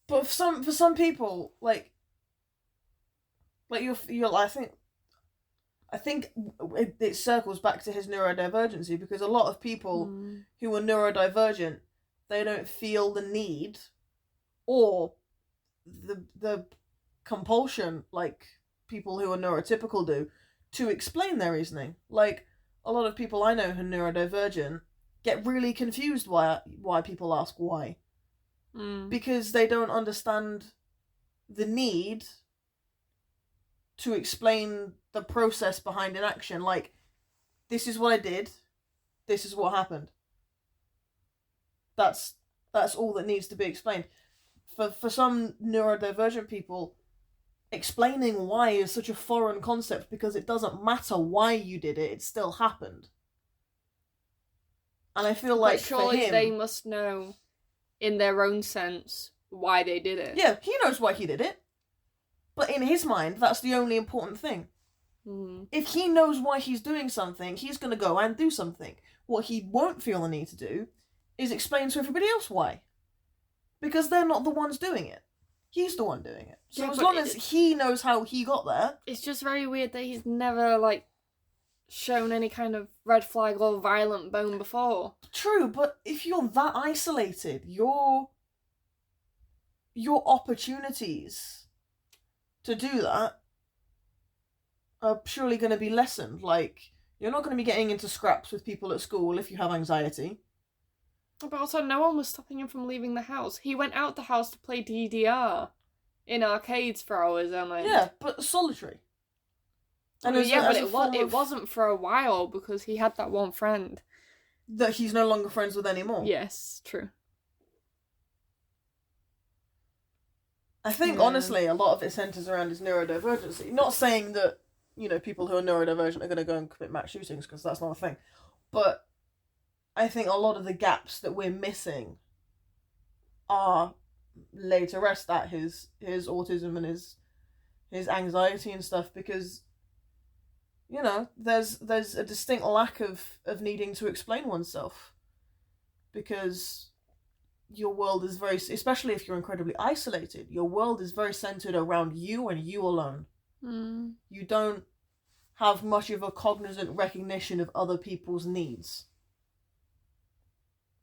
But for some people, I think it circles back to his neurodivergency, because a lot of people who are neurodivergent, they don't feel the need or the compulsion like people who are neurotypical do to explain their reasoning. A lot of people I know who are neurodivergent get really confused why people ask why. Because they don't understand the need to explain the process behind an action. This is what I did, this is what happened. That's all that needs to be explained. For some neurodivergent people, explaining why is such a foreign concept, because it doesn't matter why you did it, it still happened. And I feel like but surely for him, they must know, in their own sense, why they did it. Yeah, he knows why he did it. But in his mind, that's the only important thing. Mm. If he knows why he's doing something, he's going to go and do something. What he won't feel the need to do is explain to everybody else why. Because they're not the ones doing it. He's the one doing it. So as long as he knows how he got there... It's just very weird that he's never, like, shown any kind of red flag or violent bone before. True, but if you're that isolated, your opportunities to do that are surely going to be lessened. Like, you're not going to be getting into scraps with people at school if you have anxiety. But also, no one was stopping him from leaving the house. He went out the house to play DDR in arcades for hours, Yeah, but solitary. And it wasn't for a while because he had that one friend that he's no longer friends with anymore. Yes, true. I think, honestly, a lot of it centres around his neurodivergency. Not saying that, people who are neurodivergent are going to go and commit mass shootings, because that's not a thing. But I think a lot of the gaps that we're missing are laid to rest at his autism and his anxiety and stuff, because, there's a distinct lack of needing to explain oneself. Because your world is very, especially if you're incredibly isolated, your world is very centered around you and you alone. Mm. You don't have much of a cognizant recognition of other people's needs.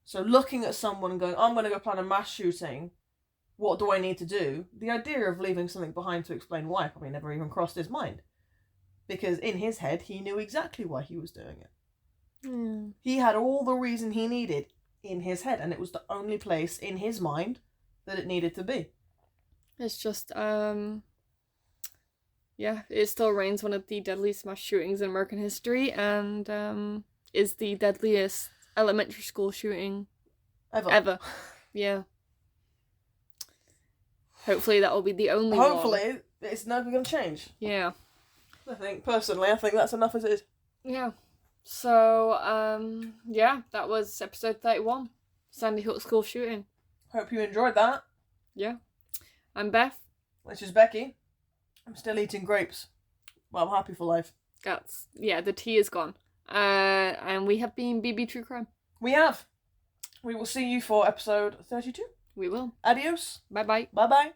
So looking at someone and going, I'm going to go plan a mass shooting, what do I need to do? The idea of leaving something behind to explain why probably never even crossed his mind. Because in his head, he knew exactly why he was doing it. Mm. He had all the reason he needed in his head, and it was the only place in his mind that it needed to be. It's just, it still reigns one of the deadliest mass shootings in American history, and is the deadliest elementary school shooting ever. Yeah. Hopefully that will be the only one. Hopefully it's never going to change. Yeah. I think that's enough as it is. Yeah. So, that was episode 31, Sandy Hook school shooting. Hope you enjoyed that. Yeah. I'm Beth. Which is Becky. I'm still eating grapes. Well, I'm happy for life. The tea is gone. And we have been BB True Crime. We have. We will see you for episode 32. We will. Adios. Bye-bye. Bye-bye.